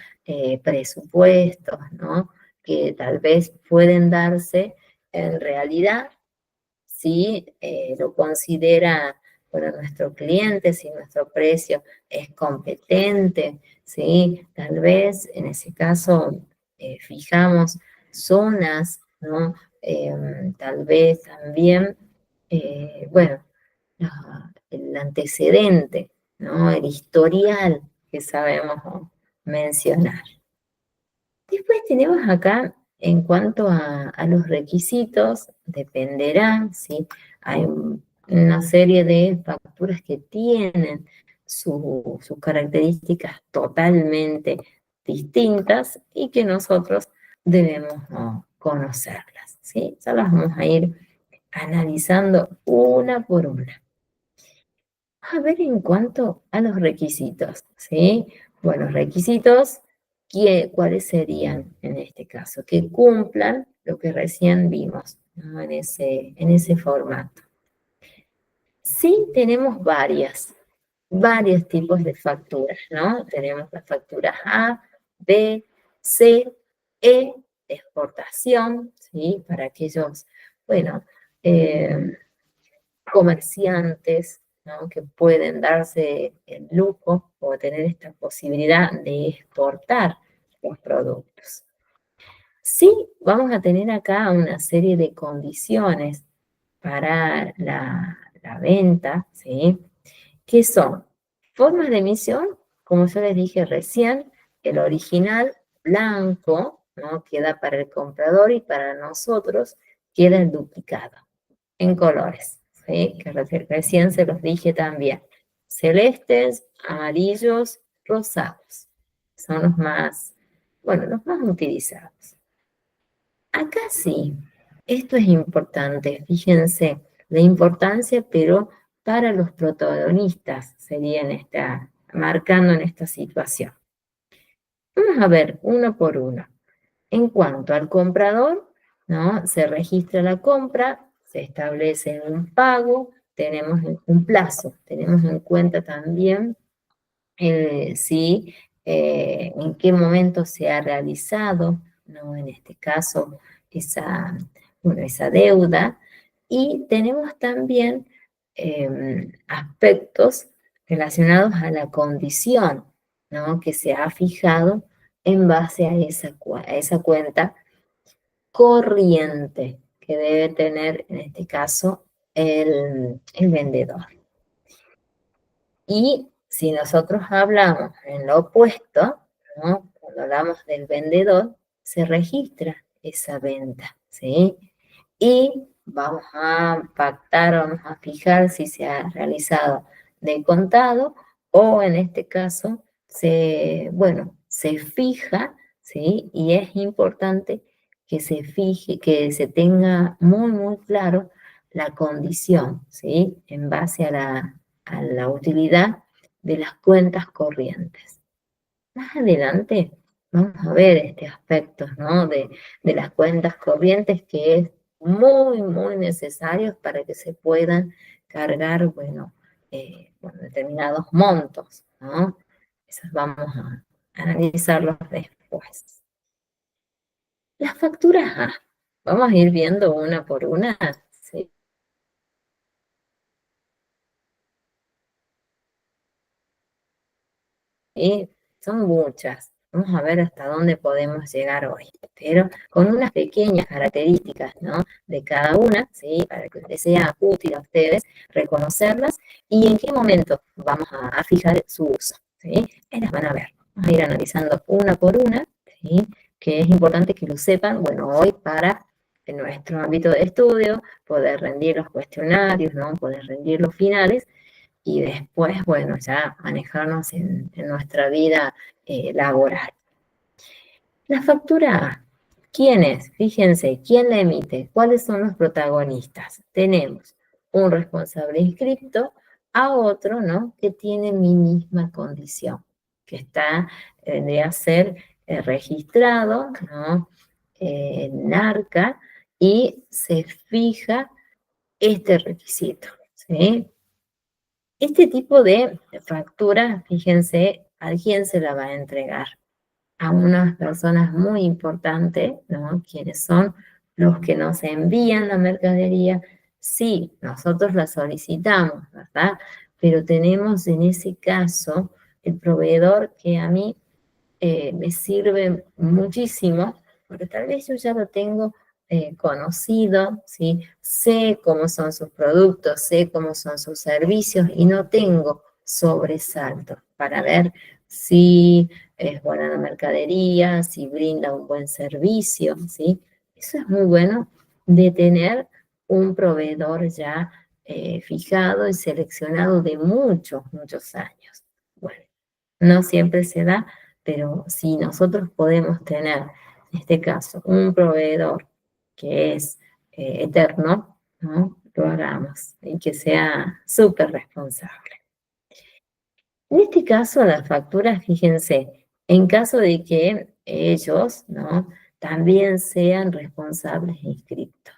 presupuestos, ¿no? Que tal vez pueden darse en realidad si lo considera, bueno, nuestro cliente, si nuestro precio es competente, ¿sí? Tal vez en ese caso fijamos zonas, ¿no? Tal vez también, bueno, el antecedente, ¿no? El historial que sabemos, ¿no?, mencionar. Después tenemos acá, en cuanto a los requisitos, dependerá, ¿sí? Hay una serie de facturas que tienen sus características totalmente distintas y que nosotros debemos, ¿no?, conocerlas, ¿sí? Ya las vamos a ir analizando una por una. A ver, en cuanto a los requisitos, ¿sí? Bueno, requisitos, ¿cuáles serían en este caso? Que cumplan lo que recién vimos, ¿no?, en ese formato. Sí, tenemos varios tipos de facturas, ¿no? Tenemos las facturas A, B, C, E, de exportación, ¿sí? Para aquellos, bueno, eh, comerciantes, ¿no?, que pueden darse el lujo o tener esta posibilidad de exportar los productos. Sí, vamos a tener acá una serie de condiciones para la venta, ¿sí? Que son formas de emisión, como yo les dije recién, el original blanco, ¿no?, queda para el comprador y para nosotros queda el duplicado en colores, ¿sí? Que recién se los dije también. Celestes, amarillos, rosados. Son los más, bueno, los más utilizados. Acá sí, esto es importante, fíjense, la importancia, pero para los protagonistas sería marcando en esta situación. Vamos a ver uno por uno. En cuanto al comprador, ¿no? Se registra la compra, se establece un pago, tenemos un plazo, tenemos en cuenta también si en qué momento se ha realizado, ¿no?, en este caso, esa, bueno, esa deuda. Y tenemos también aspectos relacionados a la condición, ¿no?, que se ha fijado en base a esa cuenta corriente que debe tener, en este caso, el vendedor. Y si nosotros hablamos en lo opuesto, ¿no?, cuando hablamos del vendedor, se registra esa venta, ¿sí? y vamos a pactar, vamos a fijar si se ha realizado de contado o en este caso bueno, se fija, ¿sí? Y es importante que se fije, que se tenga muy, muy claro la condición, ¿sí? En base a la utilidad de las cuentas corrientes. Más adelante vamos a ver este aspecto, ¿no? De las cuentas corrientes que es muy, muy necesario para que se puedan cargar, bueno, determinados montos, ¿no? Esos vamos a analizarlos después. Las facturas A, vamos a ir viendo una por una, ¿sí? Y son muchas. Vamos a ver hasta dónde podemos llegar hoy, pero con unas pequeñas características, ¿no? De cada una, ¿sí? Para que les sea útil a ustedes reconocerlas y en qué momento vamos a fijar su uso, ¿sí? Las van a ver. Vamos a ir analizando una por una, ¿sí? Que es importante que lo sepan, bueno, hoy para en nuestro ámbito de estudio, poder rendir los cuestionarios, ¿no? Poder rendir los finales y después, bueno, ya manejarnos en nuestra vida laboral. La factura, ¿quién es? Fíjense, ¿quién la emite? ¿Cuáles son los protagonistas? Tenemos un responsable inscripto a otro, ¿no? Que tiene mi misma condición, que está de ser registrado, ¿no? En ARCA y se fija este requisito, ¿sí? Este tipo de factura, fíjense, ¿a quién se la va a entregar? A unas personas muy importantes, ¿no? Quienes son los que nos envían la mercadería. Sí, nosotros la solicitamos, ¿verdad? Pero tenemos en ese caso el proveedor que a mí me sirve muchísimo, porque tal vez yo ya lo tengo conocido, ¿sí? Sé cómo son sus productos, sé cómo son sus servicios y no tengo sobresalto para ver si es buena la mercadería, si brinda un buen servicio, ¿sí? Eso es muy bueno de tener un proveedor ya fijado y seleccionado de muchos, muchos años. Bueno, no siempre se da, pero si nosotros podemos tener, en este caso, un proveedor que es eterno, ¿no? Lo hagamos y que sea súper responsable. En este caso, las facturas, fíjense, en caso de que ellos, ¿no? También sean responsables inscriptos.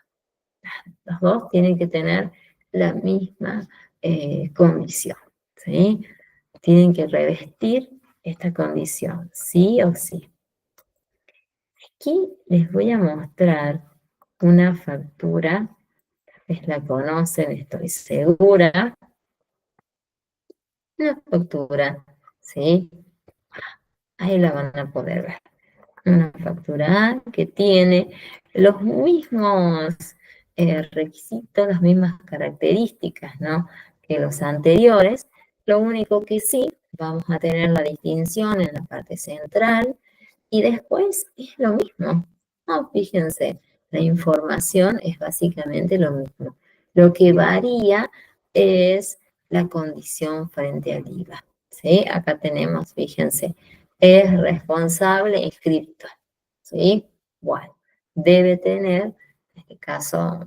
Los dos tienen que tener la misma condición, ¿sí? Tienen que revestir esta condición, sí o sí. Aquí les voy a mostrar una factura, tal vez la conocen, estoy segura, una factura, ¿sí? Ahí la van a poder ver. Una factura que tiene los mismos requisitos, las mismas características, ¿no? Que los anteriores. Lo único que sí, vamos a tener la distinción en la parte central y después es lo mismo. No, fíjense, la información es básicamente lo mismo. Lo que varía es la condición frente al IVA. ¿Sí? Acá tenemos, fíjense, es responsable inscripto, ¿sí? Bueno, debe tener, en este caso,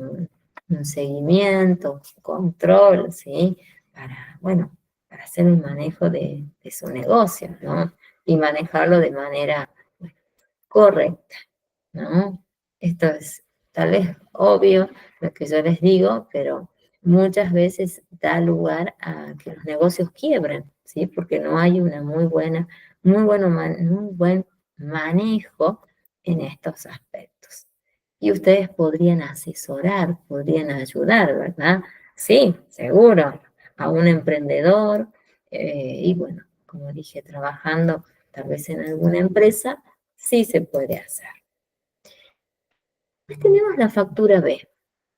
un seguimiento, un control, ¿sí? Para, bueno, para hacer el manejo de su negocio, ¿no? Y manejarlo de manera correcta, ¿no? Esto es tal vez obvio lo que yo les digo, pero muchas veces da lugar a que los negocios quiebren, ¿sí? Porque no hay una muy buen manejo en estos aspectos. Y ustedes podrían asesorar, podrían ayudar, ¿verdad? Sí, seguro, a un emprendedor y bueno, como dije, trabajando tal vez en alguna empresa, sí se puede hacer. Después tenemos la factura B.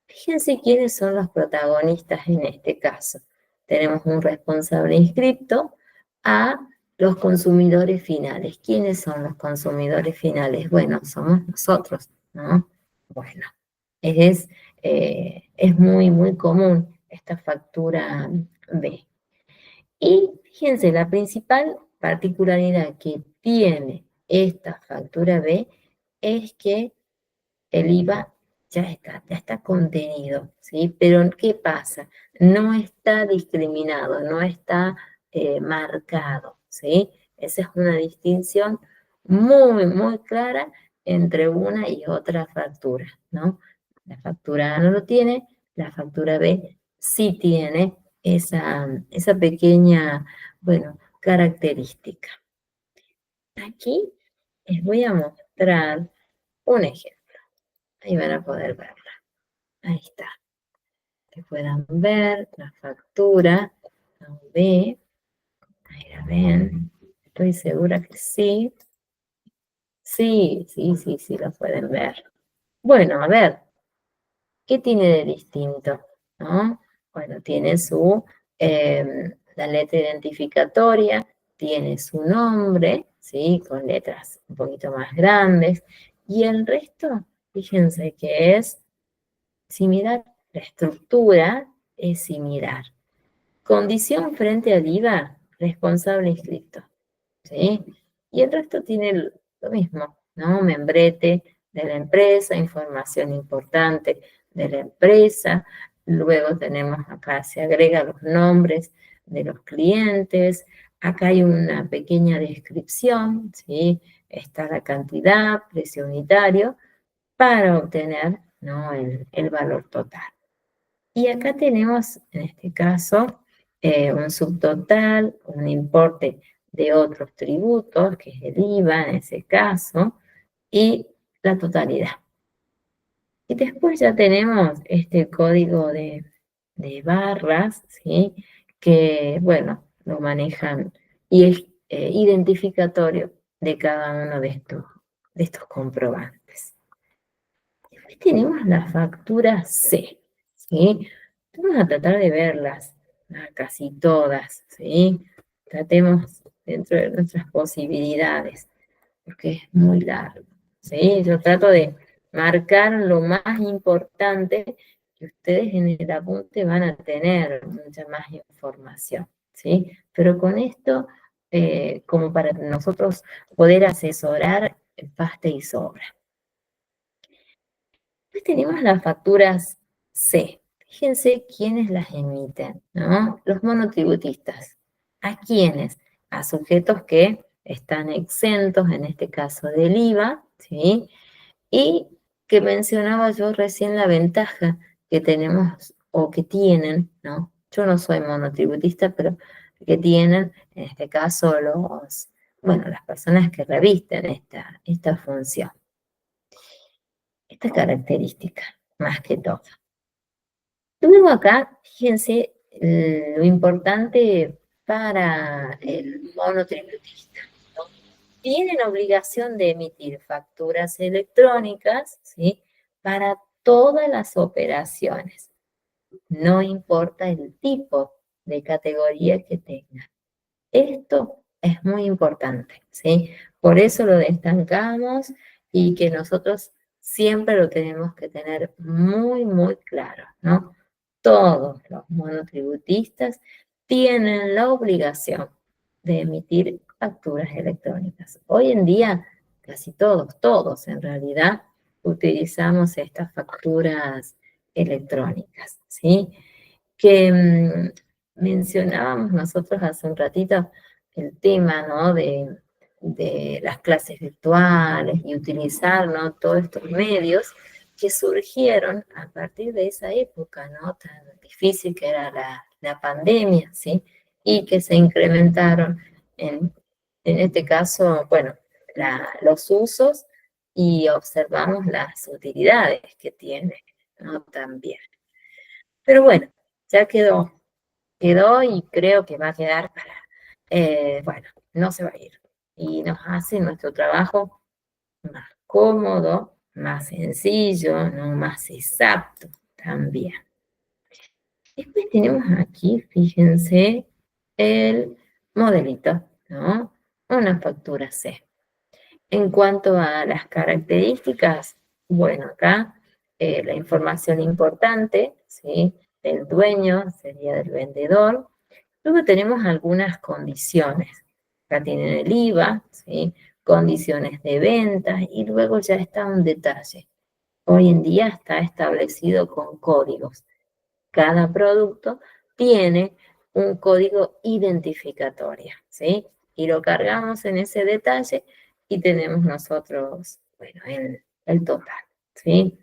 Fíjense quiénes son los protagonistas en este caso. Tenemos un responsable inscripto a los consumidores finales. ¿Quiénes son los consumidores finales? Bueno, somos nosotros, ¿no? Bueno, es es muy, muy común esta factura B. Y fíjense, la principal particularidad que tiene esta factura B es que el IVA ya está contenido, ¿sí? Pero ¿qué pasa? No está discriminado, no está marcado, ¿sí? Esa es una distinción muy, muy clara entre una y otra factura, ¿no? La factura A no lo tiene, la factura B sí tiene esa pequeña, bueno, característica. Aquí les voy a mostrar un ejemplo. Ahí van a poder verla. Ahí está. Que puedan ver la factura. La B. Ahí la ven. Estoy segura que sí. Sí, sí, sí, sí, lo pueden ver. Bueno, a ver, ¿qué tiene de distinto? ¿No? Bueno, tiene la letra identificatoria, tiene su nombre, ¿sí? Con letras un poquito más grandes. Y el resto, fíjense que es similar, la estructura es similar. Condición frente al IVA, responsable inscripto, ¿sí? Y el resto tiene lo mismo, ¿no? Membrete de la empresa, información importante de la empresa, luego tenemos acá, se agregan los nombres de los clientes, acá hay una pequeña descripción, ¿sí? Está la cantidad, precio unitario, para obtener, ¿no? el valor total. Y acá tenemos, en este caso, un subtotal, un importe de otros tributos, que es el IVA en ese caso, y la totalidad. Y después ya tenemos este código de barras, ¿sí? Que, bueno, lo manejan y es identificatorio de cada uno de estos comprobantes. Después tenemos la factura C, ¿sí? Vamos a tratar de verlas, casi todas, ¿sí? Tratemos dentro de nuestras posibilidades, porque es muy largo, ¿sí? Yo trato de marcar lo más importante que ustedes en el apunte van a tener mucha más información, ¿sí? Pero con esto, como para nosotros poder asesorar, basta y sobra. Después tenemos las facturas C. Fíjense quiénes las emiten, ¿no? Los monotributistas. ¿A quiénes? A sujetos que están exentos, en este caso del IVA, ¿sí? Y que mencionaba yo recién la ventaja que tenemos o que tienen, ¿no? Yo no soy monotributista, pero que tienen, en este caso, bueno, las personas que revisten esta función. Esta característica, más que todo. Luego acá, fíjense lo importante para el monotributista, ¿no? Tienen obligación de emitir facturas electrónicas, ¿sí? Para todas las operaciones, no importa el tipo de categoría que tengan. Esto es muy importante, ¿sí? Por eso lo destacamos y que nosotros siempre lo tenemos que tener muy, muy claro, ¿no? Todos los monotributistas tienen la obligación de emitir facturas electrónicas. Hoy en día, casi todos en realidad, utilizamos estas facturas electrónicas, ¿sí? Que mencionábamos nosotros hace un ratito el tema, ¿no? de las clases virtuales y utilizar, ¿no? Todos estos medios que surgieron a partir de esa época, ¿no? Tan difícil que era la pandemia, ¿sí? Y que se incrementaron en este caso, bueno, los usos y observamos las utilidades que tiene, ¿no? También. Pero bueno, ya quedó y creo que va a quedar para, bueno, no se va a ir. Y nos hace nuestro trabajo más cómodo, más sencillo, ¿no? Más exacto también. Después tenemos aquí, fíjense, el modelito, ¿no? Una factura C. En cuanto a las características, bueno, acá la información importante, ¿sí? Del dueño, sería del vendedor. Luego tenemos algunas condiciones. Acá tienen el IVA, ¿sí? Condiciones de venta y luego ya está un detalle. Hoy en día está establecido con códigos. Cada producto tiene un código identificatorio, ¿sí? Y lo cargamos en ese detalle y tenemos nosotros, bueno, el total, ¿sí?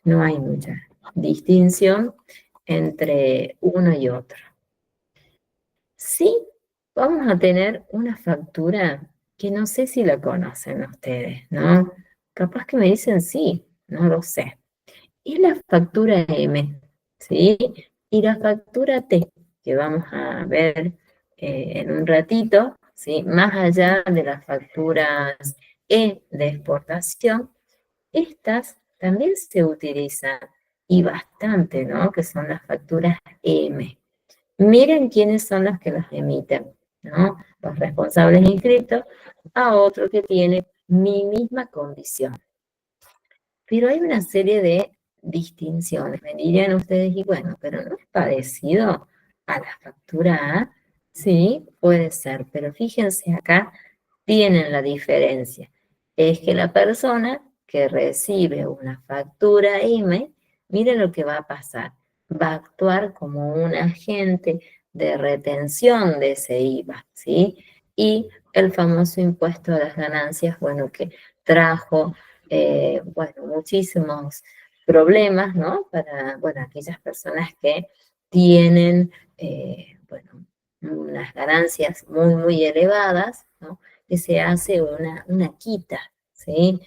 No hay mucha distinción entre uno y otro. Sí, vamos a tener una factura que no sé si la conocen ustedes, ¿no? Capaz que me dicen sí, no lo sé. Es la factura M, ¿sí? Y la factura T, que vamos a ver en un ratito, ¿sí? Más allá de las facturas E de exportación, estas también se utilizan y bastante, ¿no? Que son las facturas M. Miren quiénes son los que las emiten, ¿no? Los responsables inscritos a otro que tiene mi misma condición. Pero hay una serie de distinciones. Me dirían ustedes, y bueno, pero ¿no es parecido a la factura A? Sí, puede ser, pero fíjense acá, tienen la diferencia. Es que la persona que recibe una factura M, miren lo que va a pasar. Va a actuar como un agente de retención de ese IVA, ¿sí? Y el famoso impuesto a las ganancias, bueno, que trajo bueno, muchísimos problemas, ¿no? Para, bueno, aquellas personas que tienen, bueno, unas ganancias muy, muy elevadas, ¿no? Que se hace una quita, ¿sí?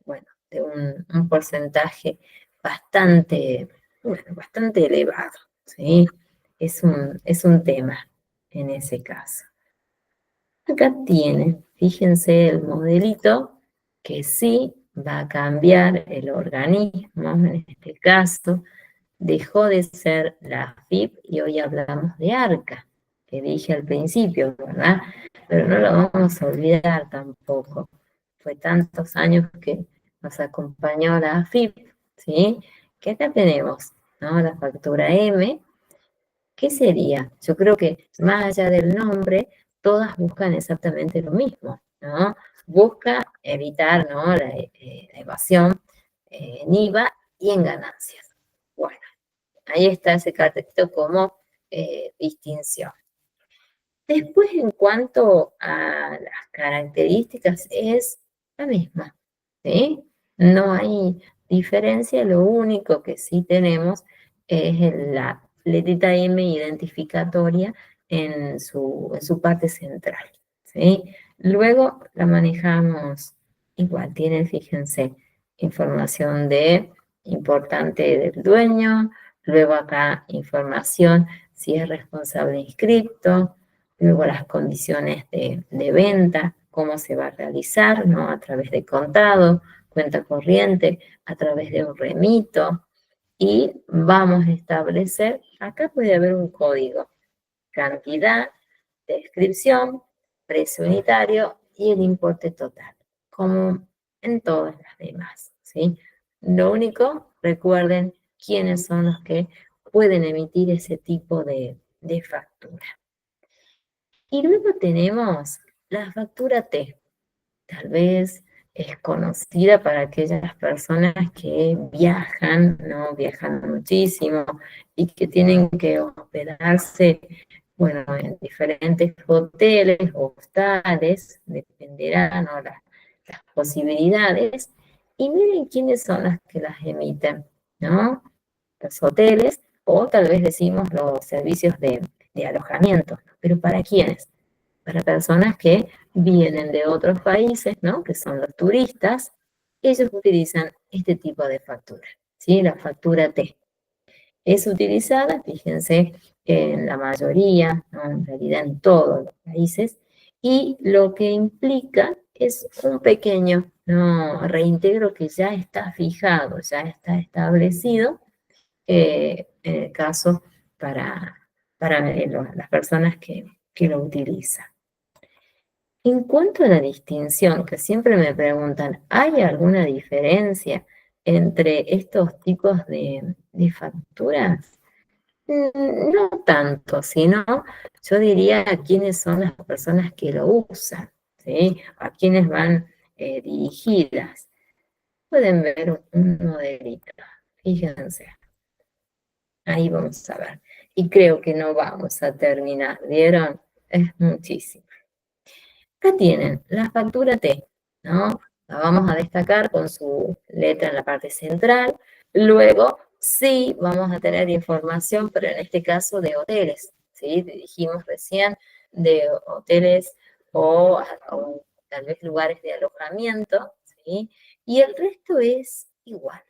Bueno, de un porcentaje bastante, bueno, bastante elevado, ¿sí? Es un tema en ese caso. Acá tienen, fíjense el modelito que sí va a cambiar el organismo, en este caso, dejó de ser la AFIP y hoy hablamos de ARCA, que dije al principio, ¿verdad? Pero no lo vamos a olvidar tampoco. Fue tantos años que nos acompañó la AFIP, ¿sí? Que acá tenemos, ¿no? La factura M. ¿Qué sería? Yo creo que más allá del nombre, todas buscan exactamente lo mismo, ¿no? Busca evitar, ¿no? La evasión en IVA y en ganancias. Bueno, ahí está ese cartelito como distinción. Después, en cuanto a las características, es la misma, ¿sí? No hay diferencia, lo único que sí tenemos es la letrita M identificatoria en su parte central, ¿sí? Luego la manejamos igual, tiene, fíjense, información de importante del dueño, luego acá información si es responsable inscripto, luego las condiciones de venta, cómo se va a realizar, ¿no? A través de contado, cuenta corriente, a través de un remito. Y vamos a establecer, acá puede haber un código, cantidad, descripción, precio unitario y el importe total, como en todas las demás, ¿sí? Lo único, recuerden quiénes son los que pueden emitir ese tipo de factura. Y luego tenemos la factura T. Tal vez es conocida para aquellas personas que viajan, ¿no? Viajan muchísimo y que tienen que hospedarse, bueno, en diferentes hoteles o hostales, dependerá, ¿no? Las posibilidades. Y miren quiénes son las que las emiten, ¿no? Los hoteles o tal vez decimos los servicios de alojamiento. ¿Pero para quiénes? Para personas que vienen de otros países, ¿no? Que son los turistas, ellos utilizan este tipo de factura, ¿sí? La factura T. Es utilizada, fíjense, en la mayoría, ¿no? En realidad en todos los países, y lo que implica es un pequeño, ¿no? Reintegro que ya está fijado, ya está establecido, en el caso para las personas que lo utilizan. En cuanto a la distinción, que siempre me preguntan, ¿hay alguna diferencia entre estos tipos de facturas? No tanto, sino yo diría a quiénes son las personas que lo usan, ¿sí? A quiénes van dirigidas. Pueden ver un modelito, fíjense, ahí vamos a ver. Y creo que no vamos a terminar, ¿vieron? Es muchísimo. Acá tienen la factura T, ¿no? La vamos a destacar con su letra en la parte central. Luego, sí, vamos a tener información, pero en este caso de hoteles, ¿sí? Dijimos recién de hoteles o tal vez lugares de alojamiento, ¿sí? Y el resto es igual,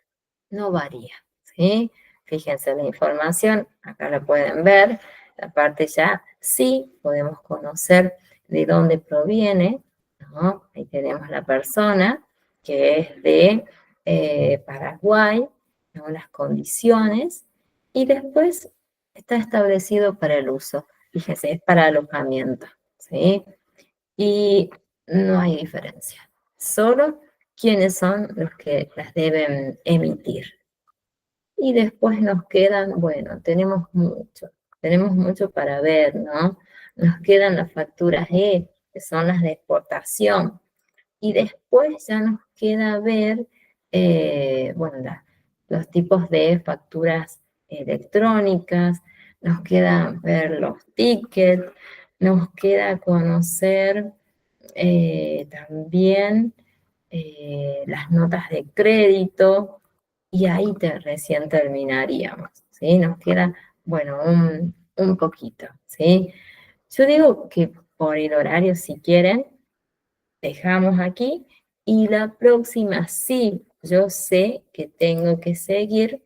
no varía, ¿sí? Fíjense la información, acá la pueden ver, la parte ya sí podemos conocer de dónde proviene, ¿no? Ahí tenemos la persona que es de Paraguay, ¿no? Las condiciones, y después está establecido para el uso. Fíjense, es para alojamiento, ¿sí? Y no hay diferencia, solo quiénes son los que las deben emitir. Y después nos quedan, bueno, tenemos mucho para ver, ¿no? Nos quedan las facturas E, que son las de exportación. Y después ya nos queda ver, bueno, los tipos de facturas electrónicas, nos queda ver los tickets, nos queda conocer también las notas de crédito, y ahí recién terminaríamos, ¿sí? Nos queda, bueno, un poquito, ¿sí? Yo digo que por el horario, si quieren, dejamos aquí, y la próxima sí, yo sé que tengo que seguir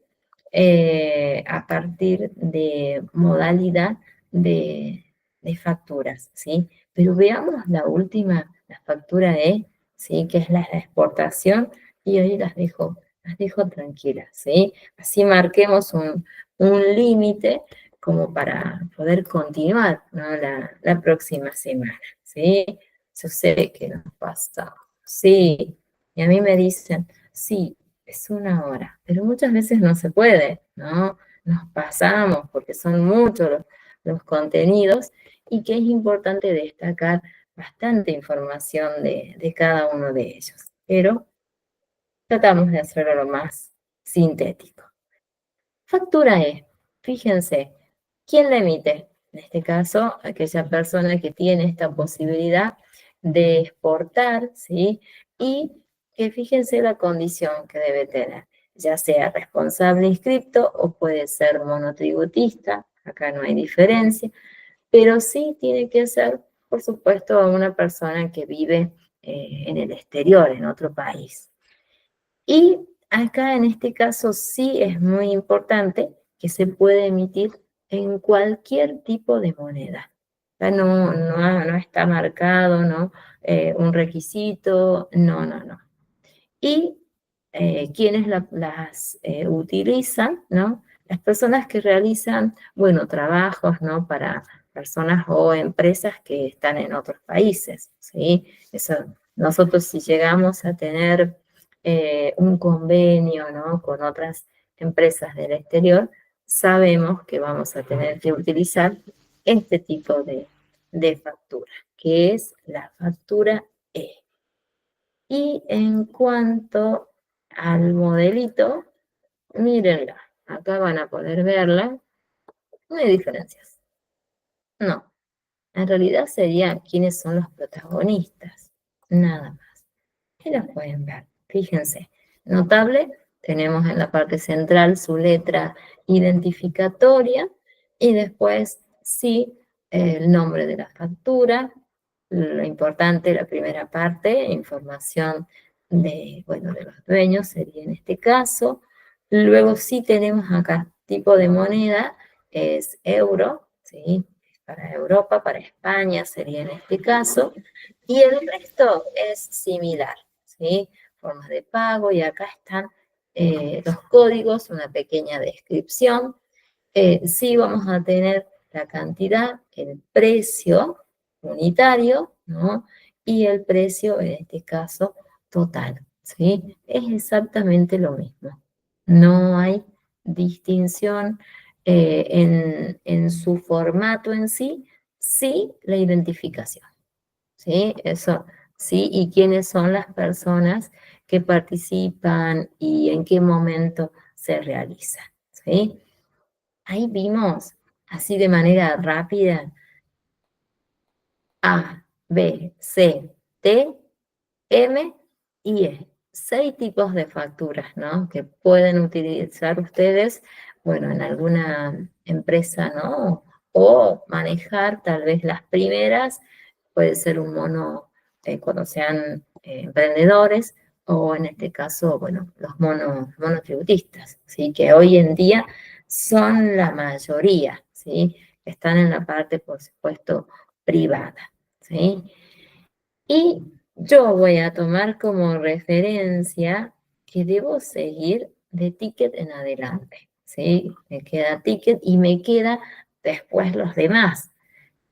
a partir de modalidad de, de facturas, ¿sí? Pero veamos la última, la factura E, ¿sí? Que es la de exportación, y hoy las dejo tranquilas, ¿sí? Así marquemos un límite como para poder continuar, ¿no? La próxima semana, ¿sí? Yo sé que nos pasa, sí, y a mí me dicen, sí, es una hora, pero muchas veces no se puede, ¿no? Nos pasamos porque son muchos los contenidos, y que es importante destacar bastante información de cada uno de ellos, pero tratamos de hacerlo lo más sintético. Factura E, fíjense, ¿quién la emite? En este caso, aquella persona que tiene esta posibilidad de exportar, ¿sí? Y que fíjense la condición que debe tener, ya sea responsable inscripto o puede ser monotributista, acá no hay diferencia, pero sí tiene que ser, por supuesto, a una persona que vive en el exterior, en otro país. Y acá en este caso sí es muy importante que se puede emitir en cualquier tipo de moneda. O sea, no está marcado, ¿no? Un requisito, no. Y quienes las utilizan, ¿no? Las personas que realizan, bueno, trabajos, ¿no? Para personas o empresas que están en otros países, ¿sí? Eso, nosotros si llegamos a tener un convenio, ¿no? Con otras empresas del exterior, sabemos que vamos a tener que utilizar este tipo de factura, que es la factura E. Y en cuanto al modelito, mírenla, acá van a poder verla, no hay diferencias. No, en realidad sería quiénes son los protagonistas, nada más. Y las pueden ver, fíjense. Notable, tenemos en la parte central su letra identificatoria, y después sí el nombre de la factura, lo importante, la primera parte, información de, bueno, de los dueños sería en este caso. Luego sí tenemos acá tipo de moneda, es euro, ¿sí? Para Europa, para España sería en este caso, y el resto es similar, ¿sí? Formas de pago, y acá están los códigos, una pequeña descripción. Sí vamos a tener la cantidad, el precio unitario, ¿no? Y el precio, en este caso, total. ¿sí? Es exactamente lo mismo. No hay distinción en su formato en sí, sí la identificación, ¿sí? Eso, sí, y quiénes son las personas que participan y en qué momento se realiza, ¿sí? Ahí vimos, así de manera rápida, A, B, C, D, M y E. 6 tipos de facturas, ¿no? Que pueden utilizar ustedes, bueno, en alguna empresa, ¿no? O manejar tal vez las primeras, puede ser un mono cuando sean emprendedores, o en este caso, bueno, los monotributistas, ¿sí? Que hoy en día son la mayoría, ¿sí? Están en la parte, por supuesto, privada, ¿sí? Y yo voy a tomar como referencia que debo seguir de ticket en adelante, ¿sí? Me queda ticket y me queda después los demás,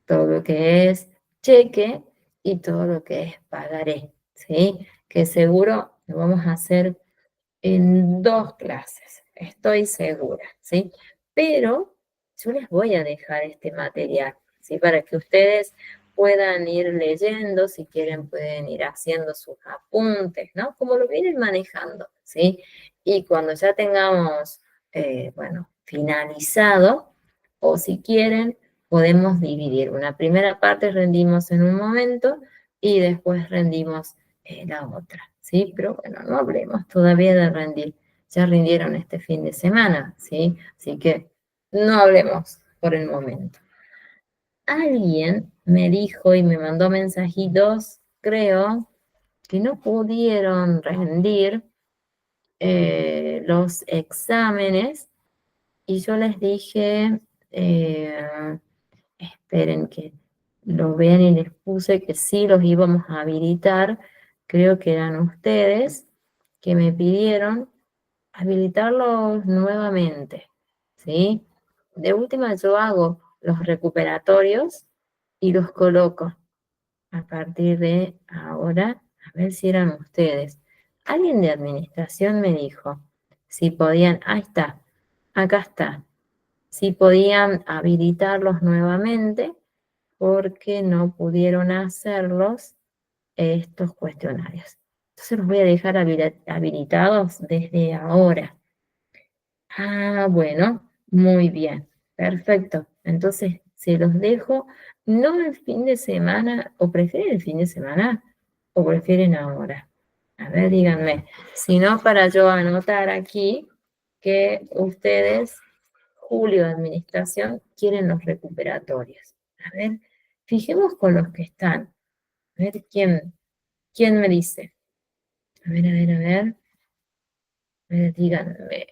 todo lo que es cheque y todo lo que es pagaré, ¿sí? Que seguro lo vamos a hacer en 2 clases, estoy segura, ¿sí? Pero yo les voy a dejar este material, ¿sí? Para que ustedes puedan ir leyendo, si quieren pueden ir haciendo sus apuntes, ¿no? Como lo vienen manejando, ¿sí? Y cuando ya tengamos, bueno, finalizado, o si quieren, podemos dividir. Una primera parte rendimos en un momento y después rendimos la otra, ¿sí? Pero bueno, no hablemos todavía de rendir. Ya rindieron este fin de semana, ¿sí? Así que no hablemos por el momento. Alguien me dijo y me mandó mensajitos, creo, que no pudieron rendir los exámenes y yo les dije, esperen que lo vean y les puse que sí los íbamos a habilitar. Creo que eran ustedes que me pidieron habilitarlos nuevamente, ¿sí? De última yo hago los recuperatorios y los coloco a partir de ahora, a ver si eran ustedes. Alguien de administración me dijo si podían, ahí está, acá está, si podían habilitarlos nuevamente porque no pudieron hacerlos estos cuestionarios. Entonces los voy a dejar habilitados desde ahora. Ah, bueno, muy bien, perfecto. Entonces se los dejo, no el fin de semana, o prefieren el fin de semana, o prefieren ahora. A ver, díganme, si no para yo anotar aquí que ustedes, Julio de Administración, quieren los recuperatorios. A ver, fijemos con los que están. A ver quién me dice. A ver, a ver, a ver. A ver, díganme.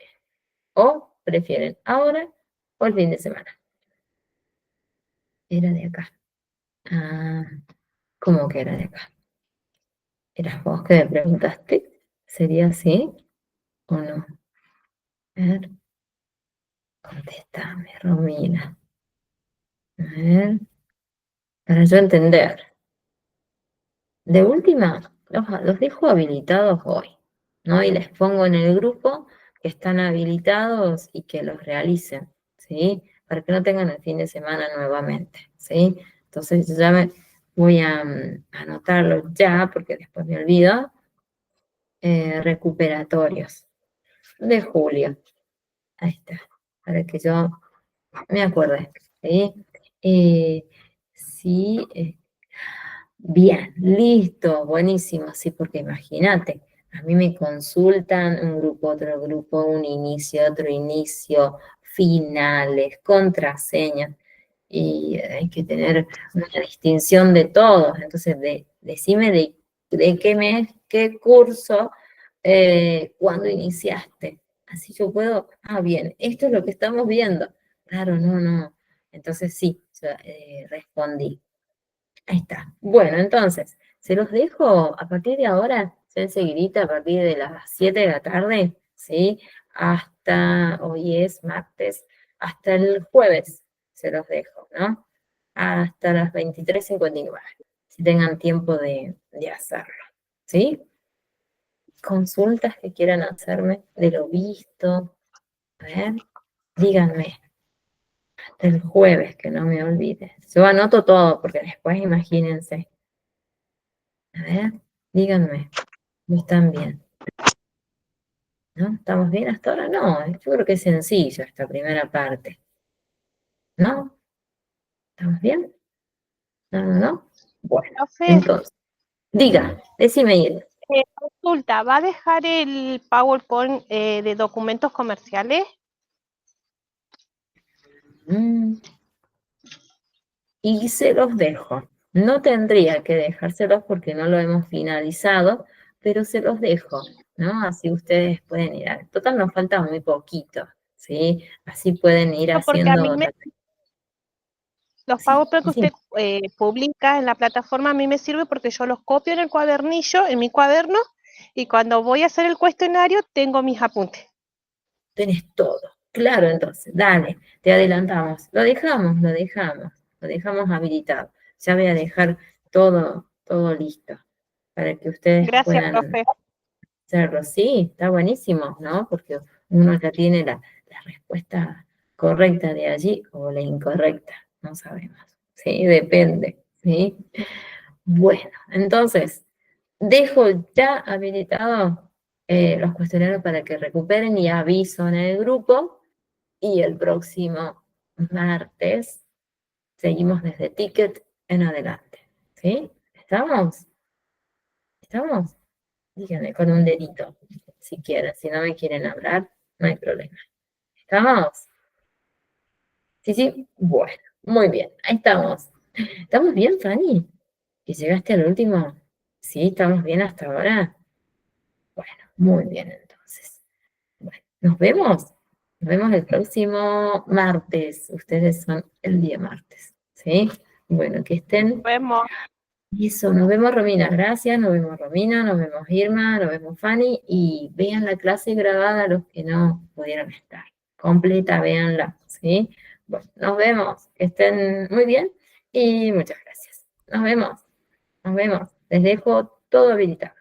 O prefieren ahora o el fin de semana. Era de acá. Ah, ¿cómo que era de acá? ¿Eras vos que me preguntaste? ¿Sería así o no? A ver, contéstame, Romina. A ver, para yo entender. De última, los dejo habilitados hoy, ¿no? Y les pongo en el grupo que están habilitados y que los realicen, ¿sí? Para que no tengan el fin de semana nuevamente, ¿sí? Entonces yo ya me voy a anotarlo ya, porque después me olvido, recuperatorios de julio. Ahí está, para que yo me acuerde, ¿sí? Eh, sí, bien, listo, buenísimo, sí, porque imagínate, a mí me consultan un grupo, otro grupo, un inicio, otro inicio, finales, contraseñas, y hay que tener una distinción de todos. Entonces, decime de qué mes, qué curso, cuándo iniciaste. Así yo puedo, bien, esto es lo que estamos viendo. Claro, no, no. Entonces sí, yo, respondí. Ahí está. Bueno, entonces, se los dejo a partir de ahora, ya enseguidita, a partir de las 7 de la tarde, ¿sí? Hasta, hoy es martes, hasta el jueves se los dejo, ¿no? Hasta las 23:59, si tengan tiempo de hacerlo, ¿sí? consultas que quieran hacerme de lo visto. A ver, díganme. Hasta el jueves, que no me olvide. Yo anoto todo, porque después imagínense. A ver, díganme. ¿No están bien? ¿No? ¿Estamos bien hasta ahora? No, yo creo que es sencillo esta primera parte. ¿No? ¿Estamos bien? No, no, no. Bueno, Profe, entonces, diga, decime, Irene. consulta, ¿va a dejar el PowerPoint de documentos comerciales? Mm, y se los dejo. No tendría que dejárselos porque no lo hemos finalizado, pero se los dejo, ¿no? Así ustedes pueden ir. Total, nos falta muy poquito, ¿sí? Así pueden ir No, porque a haciendo. mí los Sí, PowerPoint que sí, usted publica en la plataforma a mí me sirve porque yo los copio en el cuadernillo, en mi cuaderno, y cuando voy a hacer el cuestionario tengo mis apuntes. tenés todo. Claro, entonces, dale, te adelantamos. Lo dejamos habilitado. Ya voy a dejar todo listo para que ustedes Gracias, puedan profe. hacerlo. Sí, está buenísimo, ¿no? Porque uno ya tiene la respuesta correcta de allí o la incorrecta, no sabemos. Sí, depende, ¿sí? Bueno, entonces, dejo ya habilitados los cuestionarios para que recuperen y aviso en el grupo. Y el próximo martes seguimos desde Ticket en adelante. ¿Sí? ¿Estamos? ¿Estamos? Díganme con un dedito, si quieren. Si no me quieren hablar, no hay problema. ¿Estamos? Sí, sí. Bueno, muy bien. Ahí estamos. ¿Estamos bien, Fanny? ¿Que llegaste al último? Sí, estamos bien hasta ahora. Bueno, muy bien entonces. Bueno, nos vemos. Nos vemos el próximo martes. Ustedes son el día martes. ¿Sí? Bueno, que Nos estén. vemos. Eso, nos vemos Romina, gracias, nos vemos Romina, nos vemos Irma, nos vemos Fanny y vean la clase grabada los que no pudieron estar. Completa, véanla, ¿sí? Bueno, nos vemos, que estén muy bien y muchas gracias. Nos vemos, les dejo todo habilitado.